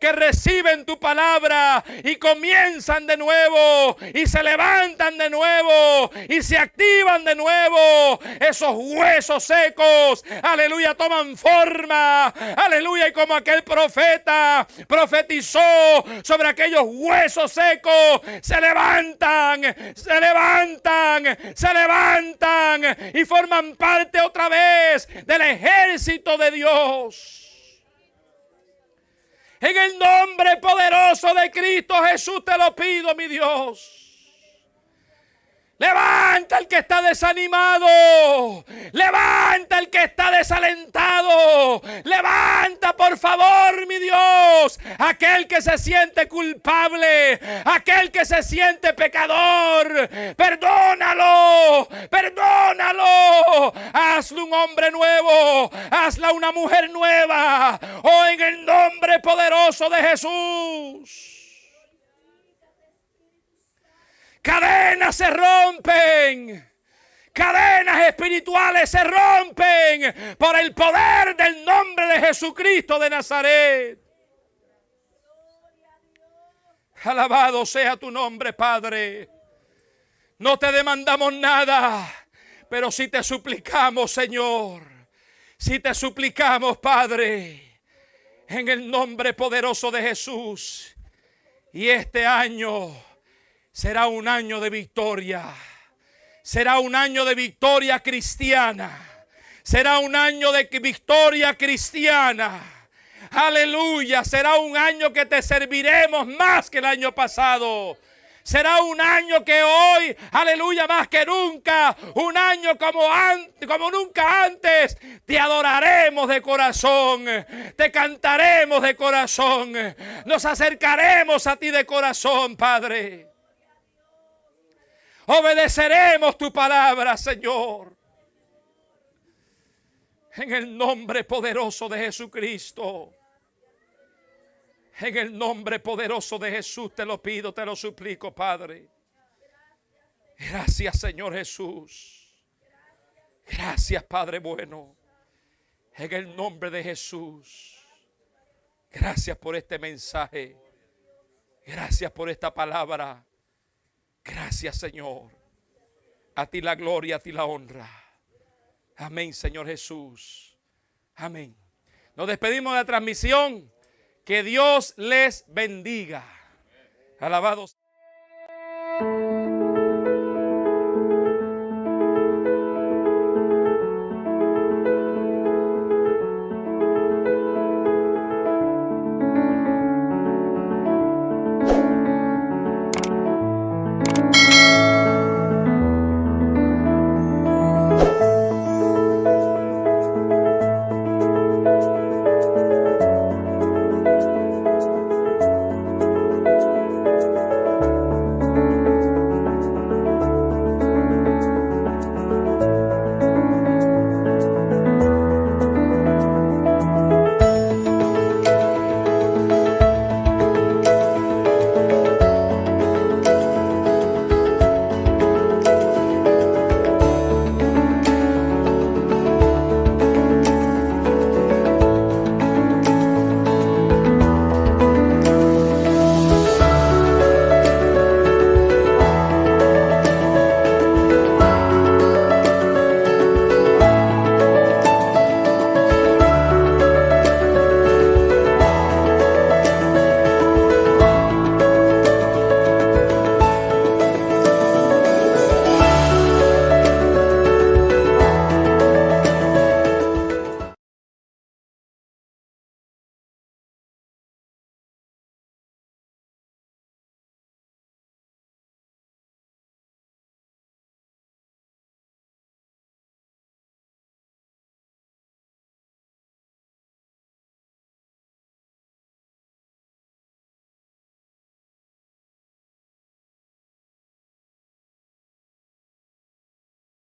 que reciben tu palabra y comienzan de nuevo y se levantan de nuevo y se activan de nuevo. Esos huesos secos, aleluya, toman forma, aleluya, y como aquel profeta profetizó sobre aquellos huesos secos, se levantan, se levantan, se levantan y forman parte otra vez del ejército de Dios. En el nombre poderoso de Cristo Jesús te lo pido, mi Dios. Levanta el que está desanimado. Levanta el que está desalentado. Levanta, por favor, mi Dios, aquel que se siente culpable, aquel que se siente pecador. Perdónalo, perdónalo. Hazlo un hombre nuevo, hazla una mujer nueva. Oh, en el nombre poderoso de Jesús. Cadenas se rompen. Cadenas espirituales se rompen por el poder del nombre de Jesucristo de Nazaret. Alabado sea tu nombre, Padre. No te demandamos nada, pero si te suplicamos, Señor. Si te suplicamos, Padre, en el nombre poderoso de Jesús. Y este año será un año de victoria. Será un año de victoria cristiana. Será un año de victoria cristiana. Aleluya. Será un año que te serviremos más que el año pasado. Será un año que hoy, aleluya, más que nunca, un año como nunca antes, te adoraremos de corazón, te cantaremos de corazón, nos acercaremos a ti de corazón, Padre. Obedeceremos tu palabra, Señor. En el nombre poderoso de Jesucristo. En el nombre poderoso de Jesús te lo pido, te lo suplico, Padre. Gracias, Señor Jesús. Gracias, Padre bueno. En el nombre de Jesús. Gracias por este mensaje. Gracias por esta palabra. Gracias, Señor. A ti la gloria, a ti la honra. Amén, Señor Jesús. Amén. Nos despedimos de la transmisión. Que Dios les bendiga. Alabados.